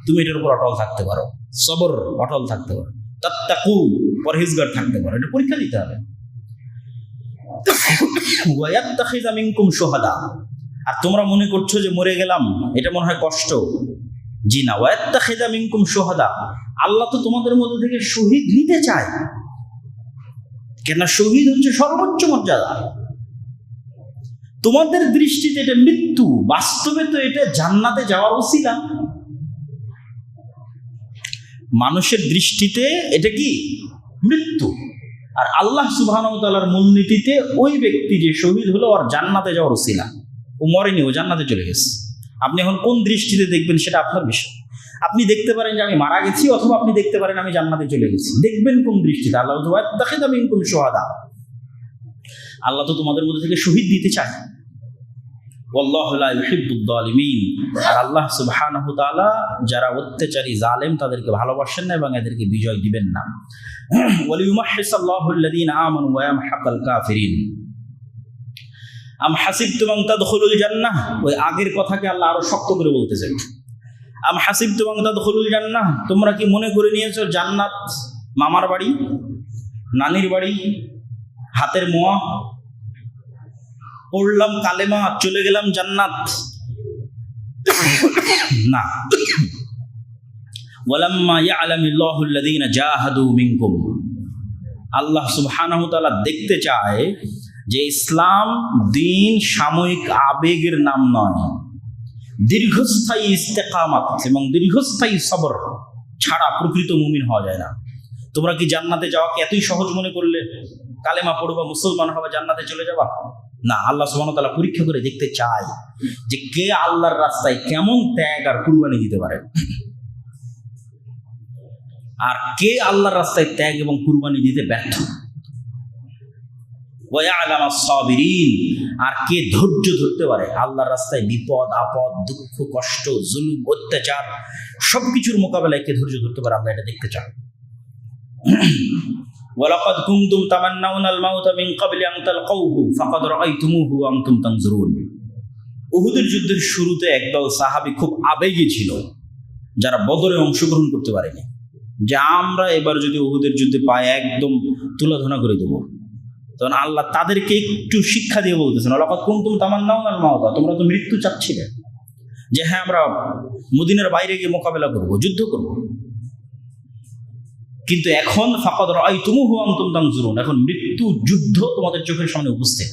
তুমি এটার উপর অটল থাকতে পারো, সবর, অটল থাকতে পারো, তাত্তাকু, পরহেজগার থাকতে পারো, এটা পরীক্ষা দিতে হবে। ওয়া ইয়াত্তাখিযা মিনকুম শুহাদা, আর তোমরা মনে করছো যে মরে গেলাম, এটা মনে হয় কষ্ট, জি না। ওয়া ইয়াত্তাখিযা মিনকুম শুহাদা, আল্লাহ তো তোমাদের মধ্যে থেকে শহীদ নিতে চায়, কেন শহীদ হচ্ছে সর্বোচ্চ মর্যাদা। তোমাদের দৃষ্টিতে এটা মৃত্যু, বাস্তবে তো এটা জান্নাতে যাওয়ার ওসিলা। মানুষের দৃষ্টিতে এটা কি মৃত্যু, আর আল্লাহ সুবহানাহু ওয়া তাআলার মূলনীতিতে ওই ব্যক্তি যে শহীদ হলো আর জান্নাতে যাওয়ার ওসিলা, ও মরেনি, ও জান্নাতে চলে গেছে। আপনি এখন কোন দৃষ্টিতে দেখবেন সেটা আপনার বিষয়। আপনি দেখতে পারেন যে আমি মারা গেছি, অথবা আপনি দেখতে পারেন আমি জান্নাতে চলে গেছি, দেখবেন কোন দৃষ্টিতে। আল্লাহ ওয়াত্তাখিযা মিনকুম শুহাদা, আল্লাহ তো তোমাদের মধ্যে থেকে শহীদ দিতে চায়। ওয়াল্লাহু লা ইউহিব্বুদ যালিমিন, আর আল্লাহ সুবহানাহু ওয়া তাআলা যারা অত্যাচারী, জালেম, তাদেরকে ভালোবাসেন না এবং এদেরকে বিজয় দিবেন না। ওয়ালিয়ুমাহহিসাল্লাহু আল্লাযীনা আমানু ওয়া ইয়ামহাকাল কাফিরিন। আম হাসিবতুম আন তাদখুলুল জান্নাহ, ওই আগের কথাকে আল্লাহ আরো শক্ত করে বলতেছেন। আম হাসিবতুম আন তাদখুলুল জান্নাহ, তোমরা কি মনে করে নিয়েছো জান্নাত মামার বাড়ি, নানির বাড়ি, হাতের মোয়া, পড়লাম কালেমা চলে গেলাম জান্নাত? না। ওয়ালাম্মা ইয়ালামিল্লাহু আল্লাযীনা জাহাদু মিনকুম, আল্লাহ সুবহানাহু ওয়া তাআলা দেখতে চায় যে ইসলাম দিন সাময়িক আবেগের নাম নয়, দীর্ঘস্থায়ী ইস্তেকামাত এবং দীর্ঘস্থায়ী সবর ছাড়া প্রকৃত মুমিন হওয়া যায় না। তোমরা কি জান্নাতে যাওয়াকে এতই সহজ মনে করলে? কালেমা পড়বা, মুসলমান হবা, জান্নাতে চলে যাবা? না, আল্লাহ সুবহানাহু ওয়া তাআলা পরীক্ষা করে দেখতে চায় যে কে আল্লাহর রাস্তায় কেমন ত্যাগ আর কুরবানি দিতে পারে, আর কে আল্লাহর রাস্তায় ত্যাগ এবং কুরবানি দিতে ব্যর্থ। ওয়া ইয়ালামাস সাবিরিন, আর কে ধৈর্য ধরতে পারে আল্লাহর রাস্তায় বিপদ আপদ, দুঃখ, কষ্ট, জুলুম, অত্যাচার সবকিছুর মোকাবেলায় কে ধৈর্য ধরতে পারে, আল্লাহ এটা দেখতে চান। ওয়ালাকাদ কুনতুম তামান্নাউনাল মাউতা মিন ক্বাবলি আন তালকাউহু ফাকাদ রাআইতুমুহু ওয়া আনতুম তানজুরুন। উহুদের যুদ্ধের শুরুতে একদল সাহাবী খুব আবেগী ছিল, যারা বদরে অংশগ্রহণ করতে পারেনি, যে আমরা এবার যদি উহুদের যুদ্ধে পাই একদম তুলাধনা করে দেবো। তখন আল্লাহ তাদেরকে একটু শিক্ষা দিয়ে বলতেছেন, ওয়ালাকাদ কুনতুম তামান্নাউনাল মাউতা, তোমরা তো মৃত্যু চাচ্ছিলে, যে হ্যাঁ আমরা মদিনার বাইরে গিয়ে মোকাবেলা করব, যুদ্ধ করব, কিন্তু এখন ফাকাদ রাআইতুমুহু ওয়া আনতুম তানজুরুন, এখন মৃত্যু যুদ্ধ তোমাদের চোখের সামনে উপস্থিত।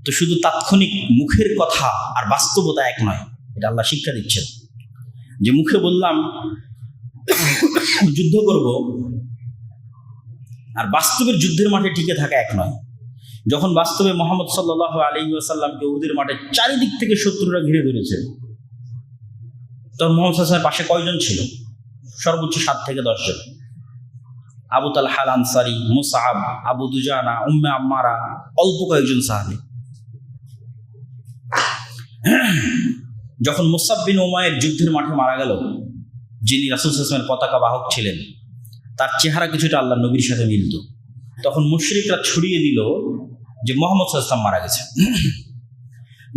তো শুধু তাৎক্ষণিক মুখের কথা আর বাস্তবতা এক নয়, এটা আল্লাহ শিক্ষা দিচ্ছেন। যে মুখে বললাম যুদ্ধ করব, আর বাস্তবের যুদ্ধের মাঠে টিকে থাকা এক নয়। যখন বাস্তবে মুহাম্মদ সাল্লাল্লাহু আলাইহি ওয়াসাল্লামকে উহুদের মাঠে চারিদিক থেকে শত্রুরা ঘিরে ধরেছে, তখন মুহাম্মদ সাল্লাল্লাহু আলাইহি ওয়াসাল্লামের পাশে কয়জন ছিল? সর্বোচ্চ 7 থেকে 10 জন। আবু তালহা আল আনসারী, মুসআব, আবু দুজানা, উম্মে আম্মারা, অল্প কয়েকজন সাহাবী। যখন মুসআব বিন উমাইর যুদ্ধের মাঠে মারা গেল, যিনি রাসূল সাল্লাল্লাহু আলাইহি ওয়াসাল্লামের পতাকা বাহক ছিলেন, তার চেহারা কিছুটা আল্লাহর নবীর সাথে মিলত। তখন মুশরিকরা ছড়িয়ে দিল যে মুহাম্মদ সাল্লাল্লাহু আলাইহি ওয়াসাল্লাম মারা গেছে।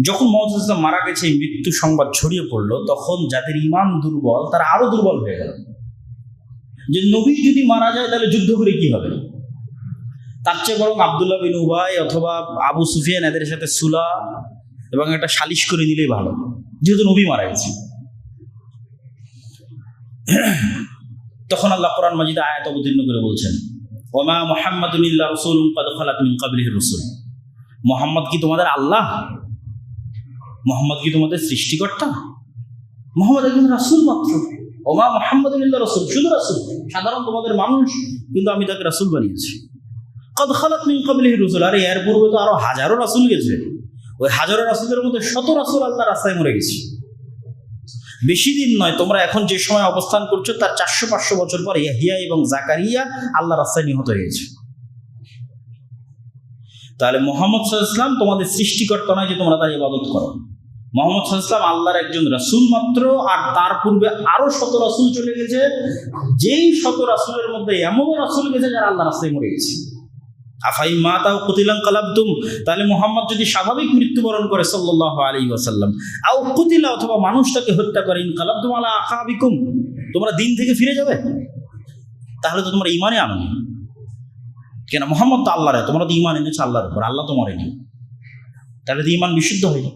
যখন মুহাম্মদ সাল্লাল্লাহু আলাইহি ওয়াসাল্লাম মারা গেছে, এই মৃত্যু সংবাদ ছড়িয়ে পড়লো, তখন যাদের ঈমান দুর্বল তারা আরো দুর্বল হয়ে গেল, যে নবী যদি মারা যায় তাহলে যুদ্ধ করে কি হবে। তার চেয়ে বরং আব্দুল্লাহ বিন উবাই অথবা আবু সুফিয়ান এদের সাথে সুলাহ এবং একটা সালিশ করে নিলেই ভালো, যেহেতু নবী মারা গেছে। তখন আল্লাহ কোরআন মাজিদে আয়াত অবতীর্ণ করে বলছেন, ওমা মুহাম্মাদুন ইল্লা রাসূলুন ক্বাদ খালাত মিন ক্বাবলিহির রাসূল। মুহাম্মদ কি তোমাদের আল্লাহ? মুহাম্মদ কি তোমাদের সৃষ্টিকর্তা? মুহাম্মদ একজন রাসূল মাত্র। ওমা মুহাম্মাদুন ইল্লা রাসূল, শুধু রাসূল, সাধারণ তোমাদের মানুষ, কিন্তু আমি তাকে রাসূল বানিয়েছি। ক্বাদ খালাত মিন ক্বাবলিহির রাসূল, আরে এর পূর্বে তো আরো হাজারো রাসূল গেছে, ওই হাজারো রাসূলের মধ্যে শত রাসূল আল্লাহর রাস্তায় মরে গেছে। বেশি দিন নয়, তোমরা এখন যে সময় অবস্থান করছো তার 400-500 বছর পর ইয়াহিয়া এবং জাকারিয়া আল্লাহর রাস্তায় নিহত হয়েছে। তাহলে মুহাম্মদ সাল্লাল্লাহু আলাইহি ওয়াসাল্লাম তোমাদের সৃষ্টিকর্তা নয় যে তোমরা তার ইবাদত করো। মুহাম্মদ সাল্লাল্লাহু আলাইহি ওয়াসাল্লাম আল্লাহর একজন রাসূল মাত্র, আর তার পূর্বে আরো শত রাসূল চলে গেছে, যেই শত রাসূলের মধ্যে এমন রাসূল গেছে যারা আল্লাহর রাস্তায় মরে গেছে। আফাই মাতা ও কুতিলান কালাবতুম, তাহলে মুহাম্মদ যদি স্বাভাবিক মৃত্যুবরণ করে সাল্লাল্লাহু আলাইহি ওয়াসাল্লাম, আও কুতিলা অথবা মানুষ তাকে হত্যা করে, ইন কালাবতুম আলা আকাবিকুম, তোমরা দিন থেকে ফিরে যাবে, তাহলে তো তোমরা ঈমানে আনো। কেন? মুহাম্মদ তো আল্লাহর, তোমরা তো ঈমান এনেছো আল্লাহর উপর, আল্লাহ তোমার নেই, তাহলে তো ঈমান বিশুদ্ধ হয়নি।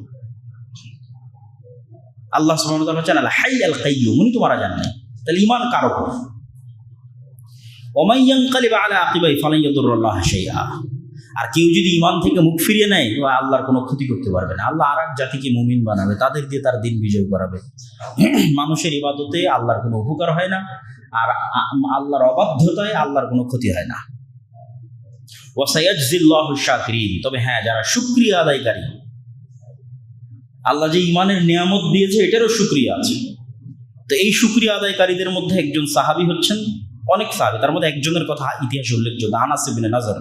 আল্লাহ সুবহানাহু ওয়া তাআলা হচ্ছেন আল হাই আল কাইয়্যুম, উনি তো মারা যান নাই, তাহলে ঈমান কার উপর? ওমান ইয়ানকালিব আলা আকিবাই ফালান ইয়াদুরুল্লাহ শাইআ, আর কেউ যদি ঈমান থেকে মুখ ফিরিয়ে নেয় তো আল্লাহর কোনো ক্ষতি করতে পারবে না। আল্লাহ আরেক জাতিকে মুমিন বানাবে, তাদের দিয়ে তার দিন বিজয় করাবে। মানুষের ইবাদতে আল্লাহর কোনো উপকার হয় না, আর আল্লাহর অবাধ্যতায় আল্লাহর কোনো ক্ষতি হয় না। ওয়া সায়াজজিল্লাহু শাকিরিন, তবে হ্যাঁ, যারা শুকরিয়া আদায়কারী, আল্লাহ যে ঈমানের নিয়ামত দিয়েছে এটারও শুকরিয়া আছে। তো এই শুকরিয়া আদায়কারীদের মধ্যে একজন সাহাবী হচ্ছেন, অনেক সাহাবী, তার মধ্যে একজনের কথা ইতিহাসে উল্লেখযোগ্য, আনাস ইবনে নাজর।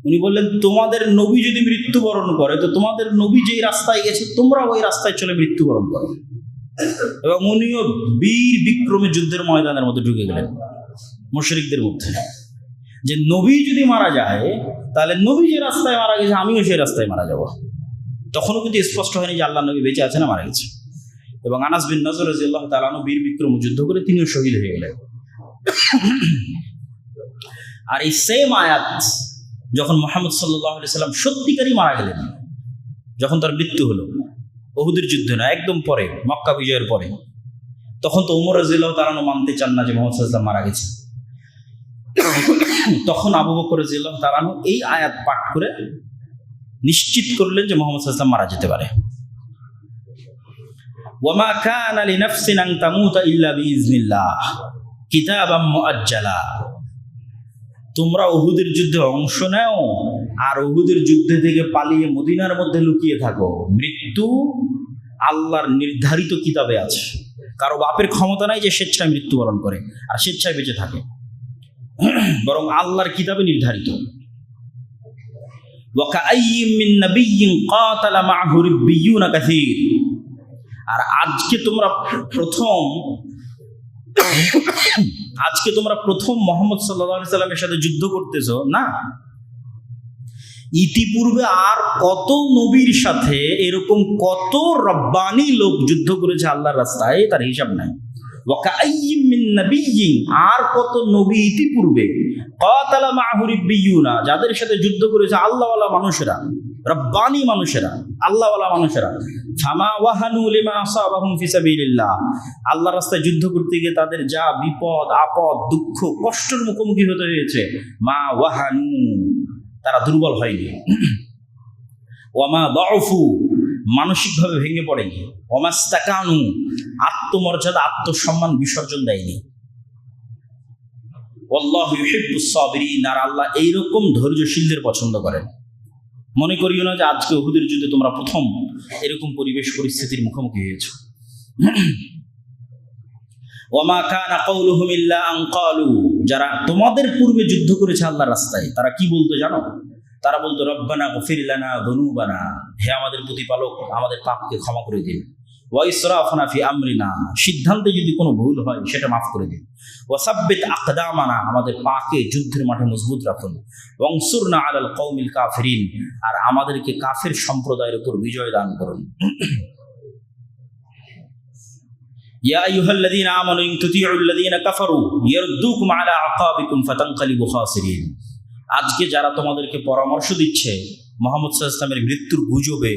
উনি বললেন, তোমাদের নবী যদি মৃত্যুবরণ করে তো তোমাদের নবী যেই রাস্তায় গেছে তোমরা ওই রাস্তায় চলে মৃত্যুবরণ করো। এবং উনিও বীর বিক্রমে যুদ্ধের ময়দানের মধ্যে ঢুকে গেলেন মুশরিকদের মধ্যে, যে নবী যদি মারা যায় তাহলে নবী যে রাস্তায় মারা গেছে আমিও সেই রাস্তায় মারা যাব। তখনও কিন্তু স্পষ্ট হয়নি যে আল্লাহ নবী বেঁচে আছে না মারা গেছে। এবং আনাস বিন নজর রাদিয়াল্লাহু তাআলা আনহু বীর বিক্রম যুদ্ধ করে তিনিও শহীদ হয়ে গেলেন। আর এই সেম আয়াত যখন মুহাম্মদ সাল্লাল্লাহু আলাইহি সাল্লাম সত্যিকারই মারা গেলেন, যখন তার মৃত্যু হলো, উহুদের যুদ্ধে না, একদম পরে, মক্কা বিজয়ের পরে, তখন তো ওমর রাদিয়াল্লাহু তাআলা মানতে চান না যে মুহাম্মদ সাল্লাল্লাহু আলাইহি সাল্লাম মারা গেছেন। তখন আবু বকর রাদিয়াল্লাহু তাআলা এই আয়াত পাঠ করে নিশ্চিত করলেন যে মুহাম্মদ সাল্লাল্লাহু আলাইহি সাল্লাম মারা যেতে পারে। ওয়ামা কানা লিনাফসিন আন তামুতা ইল্লা বিইজনিল্লাহ কিতাবাম মুআজ্জালা, তোমরা উহুদের যুদ্ধে অংশ নাও আর উহুদের যুদ্ধে থেকে পালিয়ে মদিনার মধ্যে লুকিয়ে থাকো, মৃত্যু আল্লাহর নির্ধারিত কিতাবে আছে। কারো বাপের ক্ষমতা নাই যে স্বেচ্ছায় মৃত্যুবরণ করে আর স্বেচ্ছায় বেঁচে থাকে, বরং আল্লাহর কিতাবে নির্ধারিত। ওয়া কাআইয়িম মিন নাবিয়্যিন কাতালা মা'হু রিব্বিয়ুনা কাসীর, আর আজকে তোমরা প্রথম মুহাম্মদ সাল্লাল্লাহু আলাইহি সাল্লামের সাথে যুদ্ধ করতেছো না, ইতিপূর্বে আর কত নবীর সাথে এরকম কত রব্বানি লোক যুদ্ধ করেছে আল্লাহর রাস্তায়, তার হিসাব নাই। ওয়া কাআইয়িম মিন নাবিয়্যিন, আর কত নবী ইতিপূর্বে, কাতালা মা'হু রিব্বিয়ুনা, যাদের সাথে যুদ্ধ করেছে আল্লাহওয়ালা মানুষেরা, রব্বানি মানুষেরা, আল্লাহওয়ালা মানুষেরা। ফামা ওয়াহানু লিমা আসাবাহুম ফি সাবিলিল্লাহ, আল্লাহর রাস্তায় যুদ্ধ করতে গিয়ে তাদের যা বিপদ আপদ দুঃখ কষ্টের মুখোমুখি হতে হয়েছে, মা ওয়াহানু, তারা দুর্বল হয়নি। ওয়ামা দাউফু, মানসিকভাবে ভেঙে পড়েনি। ওয়ামাস্তাকানু, আত্মমর্যাদা আত্মসম্মান বিসর্জন দেয়নি। আল্লাহু ইউহিব্বুস সাবিরিন, আর আল্লাহ এইরকম ধৈর্যশীলদের পছন্দ করেন। মনে করিও না যে আজকে উহুদের যুদ্ধে তোমরা প্রথম এরকম পরিবেশ পরিস্থিতির মুখোমুখি হয়েছো। ওয়ামা কানা কাউলুহুম ইল্লা আন ক্বালু, যারা তোমাদের পূর্বে যুদ্ধ করেছে আল্লাহর রাস্তায়, তারা কি বলতো জানো? তারা বলতো রব্বানা গফির লানা যুনুবানা, হে আমাদের প্রতিপালক আমাদের পাপকে ক্ষমা করে দিন। ওয়া ইসরাফনা ফি আমরিনা, সিদ্ধান্তে যদি কোনো ভুল হয় সেটা মাফ করে দিন। ওয়া সাব্বিত আকদামানা, আমাদের পাকে যুদ্ধের মাঠে মজবুত রাখুন। ওয়ানসুরনা আলাল কওমিল কাফিরিন, আর আমাদেরকে কাফের সম্প্রদায়ের উপর বিজয় দান করুন। ইয়া আইয়ুহাল্লাযীনা আমানু ইন তুতিউল্লাযীনা কাফারু ইয়ারুদ্দুকুম আলা আকাবিকুম ফাতানকালিবু খাসিরিন। আজকে যারা তোমাদেরকে পরামর্শ দিচ্ছে মুহাম্মদ সাল্লাল্লাহু আলাইহি ওয়াসাল্লামের মৃত্যুর গুজবে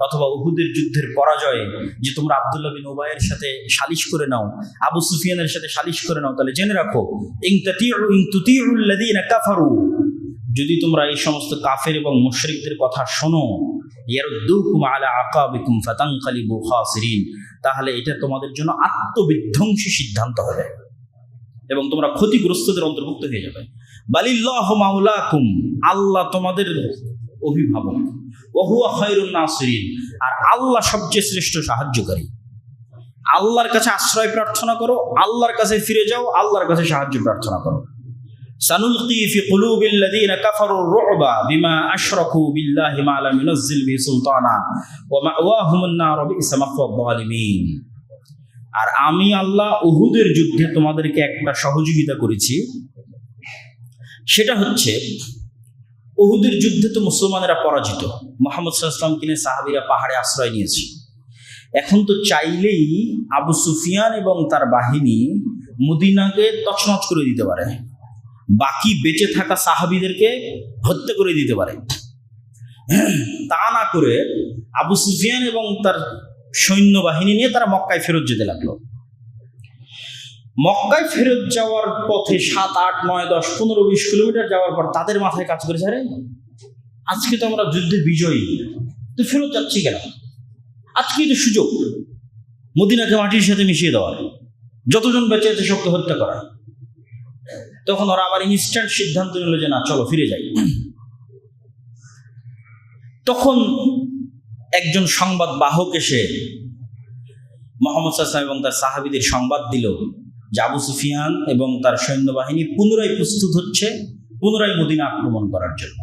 অথবা উহুদের যুদ্ধের পরাজয়ে, যে তোমরা আব্দুল্লাহ বিন উবাইয়ের সাথে সালিশ করে নাও, আবু সুফিয়ানের সাথে সালিশ করে নাও, তাহলে জেনে রাখো ইন তুতিউল্লাযীনা কাফারু, যদি তোমরা এই সমস্ত কাফের এবং মুশরিকদের কথা শোনো, ইয়ারুদ্দুকুম আলা আকাবিকুম ফাতানকালিবু খাসিরিন, তাহলে এটা তোমাদের জন্য আত্মবিধ্বংসী সিদ্ধান্ত হবে এবং তোমরা ক্ষতিগ্রস্তদের অন্তর্ভুক্ত হয়ে যাবে। বালিল্লাহু মাওলাকুম, আল্লাহ তোমাদের অভিভাবক, ওয়া হুয়া খায়রুন নাসিরিন, আর আল্লাহ সবচেয়ে শ্রেষ্ঠ সাহায্যকারী। আল্লাহর কাছে আশ্রয় প্রার্থনা করো, আল্লাহর কাছে ফিরে যাও, আল্লাহর কাছে সাহায্য প্রার্থনা করো। সানুলকি ফি কুলুবিল্লাযীনা কাফারুর রু'বা বিমা আশরাকু বিল্লাহি মা লাম ইউনাজ্জিল বিহি সুলতানা ওয়া মাওয়াহুমুন নার বি'সা মাসওয়ায যালিমিন। আর আমি আল্লাহ উহুদের যুদ্ধে তোমাদেরকে একটা সহযোগিতা করেছি, সেটা হচ্ছে উহুদের যুদ্ধে তো মুসলমানেরা পরাজিত, মুহাম্মদ সাল্লাল্লাহু আলাইহি ওয়াসাল্লাম কিনে সাহাবীরা পাহাড়ে আশ্রয় নিয়েছে। এখন তো চাইলেই আবু সুফিয়ান এবং তার বাহিনী মদিনাকে তছনছ করে দিতে পারে, বাকি বেঁচে থাকা সাহাবীদেরকে হত্যা করে দিতে পারে। তা না করে আবু সুফিয়ান এবং তার সৈন্যবাহিনী নিয়ে তারা মক্কায় ফেরত যেতে লাগলো। মক্কায় ফেরত যাওয়ার পথে 7, 8, 9, 10, 15, 20 কিলোমিটার যাওয়ার পর তাদের মাথায় কাজ করেছে, আরে আজকে তো আমরা যুদ্ধে বিজয়ী, তো ফেরত যাচ্ছি কেন? আজকেই তো সুযোগ মদিনাকে মাটির সাথে মিশিয়ে দেওয়ার, যতজন বেঁচে আছে সবকে হত্যা করা। তখন ওরা আবার ইনস্ট্যান্ট সিদ্ধান্ত নিল যে না, চলো ফিরে যাই। তখন একজন সংবাদ বাহক এসে মুহাম্মদ সাল্লাল্লাহু আলাইহি ওয়াসাল্লাম এবং তার সাহাবীদের সংবাদ দিল যে আবু সুফিয়ান এবং তার সৈন্যবাহিনী পুনরায় প্রস্তুত হচ্ছে পুনরায় মদিনা আক্রমণ করার জন্য।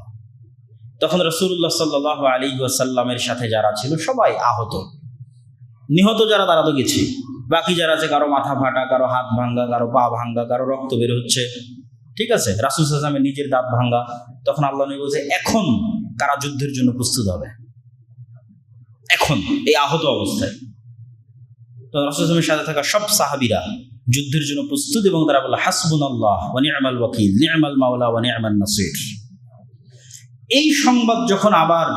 তখন রাসূলুল্লাহ সাল্লাল্লাহু আলাইহি ওয়াসাল্লামের সাথে যারা ছিল সবাই আহত, নিহত যারা তারা তো গেছে, বাকি যারা আছে কারো মাথা ফাটা, কারো হাত ভাঙ্গা, কারো পা ভাঙ্গা, কারো রক্ত বের হচ্ছে, ঠিক আছে, রাসূল সাল্লাল্লাহু আলাইহি ওয়াসাল্লামের নিজের দাঁত ভাঙ্গা। তখন আল্লাহ নবী বলছে এখন কারা যুদ্ধের জন্য প্রস্তুত হবে, এখন এই আহত অবস্থায়। তো রাসূল সাল্লাল্লাহু আলাইহি ওয়াসাল্লামের সাথে থাকা সব সাহাবীরা যুদ্ধের জন্য প্রস্তুত এবং তারা বলল হাসবুনাল্লাহ ওয়া নি'মাল ওয়াকিল, নি'মাল মাওলা ওয়া নি'মান নাসির। এই সংবাদ যখন আবার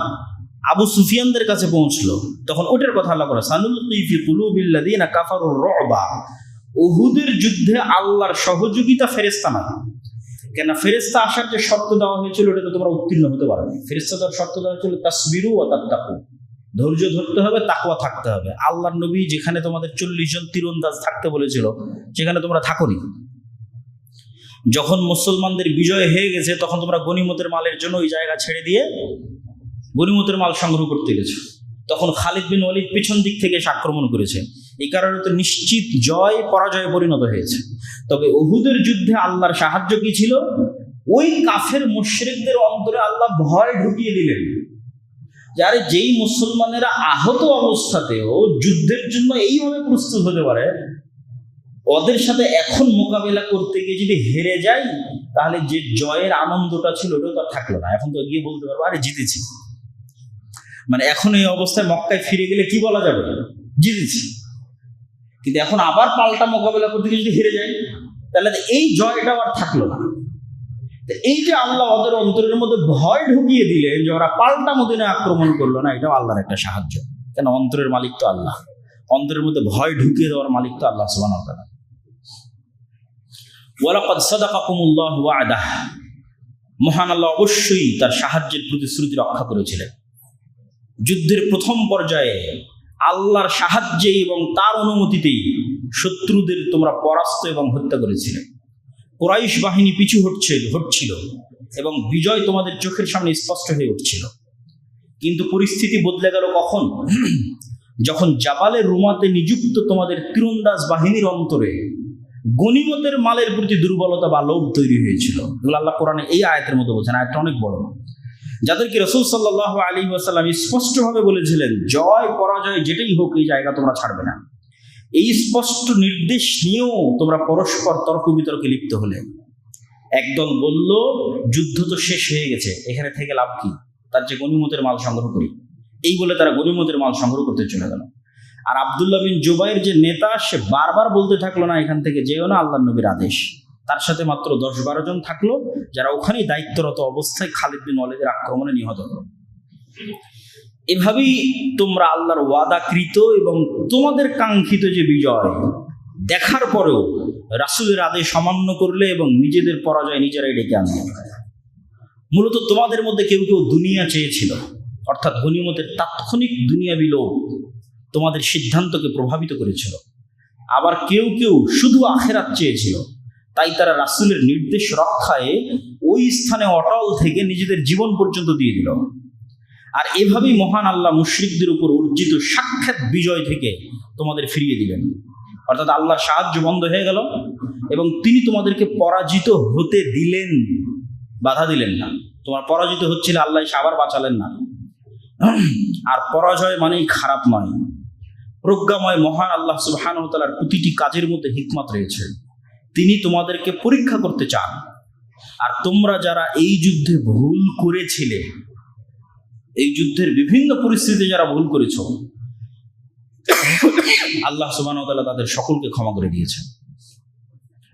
আবু সুফিয়ানদের কাছে পৌঁছলো, তখন ওটার কথা আল্লাহ বলে সানুলকি ফি কুলুবিল্লাযীনা কাফারুর রু'বা, উহুদের যুদ্ধে আল্লাহর সহযোগিতা ফেরেশতা না। কেন ফেরেশতা আসার যে শর্ত দেওয়া হয়েছিল ওটাতে তোমরা উত্তীর্ণ হতে পারো না। ফেরেশতা দেওয়ার শর্ত দেওয়া হয়েছিল তাসবিরু ওয়া তাত্তাকু, ধৈর্য ধরতে হবে, তাকওয়া থাকতে হবে। আল্লাহর নবী যেখানে তোমাদের 40 জন তীরন্দাজ থাকতে বলেছিল সেখানে তোমরা থাকোনি। যখন মুসলমানদের বিজয় হয়ে গেছে তখন তোমরা গনিমতের মালের জন্য ওই জায়গা ছেড়ে দিয়ে গনিমতের মাল সংগ্রহ করতে গেছো। তখন খালিদ বিন ওয়ালিদ পিছন দিক থেকে এসে আক্রমণ করেছে, এই কারণে তো নিশ্চিত জয় পরাজয়ে পরিণত হয়েছে। তবে উহুদের যুদ্ধে আল্লাহর সাহায্য কি ছিল? ওই কাফের মুশরিকদের অন্তরে আল্লাহ ভয় ঢুকিয়ে দিলেন, যারে যেই মুসলমানেরা আহত অবস্থাতেও যুদ্ধের জন্য এইভাবে প্রস্তুত হতে পারে, ওদের সাথে এখন মোকাবেলা করতে গিয়ে যদি হেরে যায় তাহলে যে জয়ের আনন্দটা ছিল ওটা তো আর থাকলো না। এখন তো গিয়ে বলতে পারবো আরে জিতেছি, মানে এখন এই অবস্থায় মক্কায় ফিরে গেলে কি বলা যাবে? জিতেছি। কিন্তু এখন আবার পাল্টা মোকাবেলা করতে গিয়ে যদি হেরে যায় তাহলে এই জয়টা আর থাকলো না। এই যে আল্লাহ ওদের অন্তরের মধ্যে ভয় ঢুকিয়ে দিলেন যে ওরা পাল্টা মদিনা আক্রমণ করলো না, এটাও আল্লাহর একটা সাহায্য। কেন? অন্তরের মালিক তো আল্লাহ, অন্তরের মধ্যে ভয় ঢুকিয়ে দেওয়ার মালিক তো আল্লাহ সুবহানাহু ওয়া তাআলা। ওয়ালাকাদ সাদাকাকুমুল্লাহু ওয়া'দাহ, মহান আল্লাহ অবশ্যই তার সাহায্যের প্রতিশ্রুতি রক্ষা করেছিলেন। যুদ্ধের প্রথম পর্যায়ে আল্লাহর সাহায্যে এবং তার অনুমতিতেই শত্রুদের তোমরা পরাস্ত এবং হত্যা করেছিলে। কুরাইশ বাহিনী পিছু হটছিল এবং বিজয় তোমাদের চোখের সামনে স্পষ্ট হয়ে উঠছিল। কিন্তু পরিস্থিতি বদলে গেল কখন? যখন জাবালে রুমাতে নিযুক্ত তোমাদের তীরন্দাজ বাহিনীর অন্তরে গনিমতের মালের প্রতি দুর্বলতা বা লোভ তৈরি হয়েছিল। এগুলো আল্লাহ কোরআনে এই আয়াতের মধ্যে বলছেন, আয়াতটা অনেক বড়। যাদেরকে রাসূল সাল্লাল্লাহু আলাইহি ওয়াসাল্লাম স্পষ্টভাবে বলেছিলেন, জয় পরাজয় যেটাই হোক এই জায়গা তোমরা ছাড়বে না। এই স্পষ্ট নির্দেশ নিয়েও তোমরা পরস্পর তর্ক বিতর্কে লিপ্ত হলে। একদল বলল, যুদ্ধ তো শেষ হয়ে গেছে, এখানে থেকে লাভ কি, তার যে গনিমতের মাল সংগ্রহ করি। এই বলে তারা গনিমতের মাল সংগ্রহ করতে চলে গেল। আর আব্দুল্লাহ বিন জুবাইর যে নেতা, সে বারবার বলতে থাকলো, না এখান থেকে যেও না, আল্লাহর নবীর আদেশ। তার সাথে মাত্র 10-12 জন থাকলো, যারা ওখানেই দায়িত্বরত অবস্থায় খালিদ বিন ওয়ালিদের আক্রমণে নিহত হলো। এভাবেই তোমরা আল্লাহর ওয়াদাকৃত এবং তোমাদের কাঙ্ক্ষিত যে বিজয় দেখার পরেও রাসূলের আদেশ অমান্য করলে এবং নিজেদের পরাজয় নিজেরাই ডেকে আনলে। মূলত তোমাদের মধ্যে কেউ কেউ দুনিয়া চেয়েছিল, অর্থাৎ গনিমতের তাৎক্ষণিক দুনিয়াবি লোভ তোমাদের সিদ্ধান্তকে প্রভাবিত করেছিল। আবার কেউ কেউ শুধু আখিরাত চেয়েছিল, তাই তারা রাসূলের নির্দেশ রক্ষায় ওই স্থানে অটল থেকে নিজেদের জীবন পর্যন্ত দিয়ে দিল। আর এভাবেই মহান আল্লাহ মুশরিকদের উপর অর্জিত সাক্ষাৎ বিজয় থেকে তোমাদের ফিরিয়ে দিলেন। অর্থাৎ আল্লাহর সাহায্য বন্ধ হয়ে গেল এবং তিনি তোমাদেরকে পরাজিত হতে দিলেন, বাধা দিলেন না। তোমার পরাজিত হচ্ছিল, আল্লাহ আবার বাঁচালেন না। আর পরাজয় মানেই খারাপ নয়। প্রজ্ঞাময় মহান আল্লাহ সুবহানাহু ওয়া তাআলার প্রতিটি কাজের মধ্যে হিকমত রয়েছে। তিনি তোমাদেরকে পরীক্ষা করতে চান। আর তোমরা যারা এই যুদ্ধে ভুল করেছিলে, এই যুদ্ধের বিভিন্ন পরিস্থিতিতে যারা ভুল করেছ, আল্লাহ সুবহানাহু ওয়া তাআলা তাদের সকলকে ক্ষমা করে দিয়েছেন।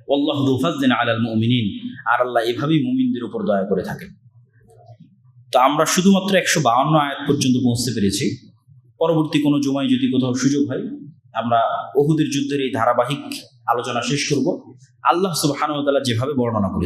আল্লাহু যু ফাযলিন আলাল মুমিনিন, আর আল্লাহ এভাবেই মুমিনদের উপর দয়া করে থাকেন। তো আমরা শুধুমাত্র 152 আয়াত পর্যন্ত পৌঁছতে পেরেছি। পরবর্তী কোনো জুমায় যদি কোথাও সুযোগ হয়, আমরা উহুদের যুদ্ধের এই ধারাবাহিক আলোচনা শেষ করব। আল্লাহ সুবহানাহু ওয়া তাআলা যেভাবে বর্ণনা করেছেন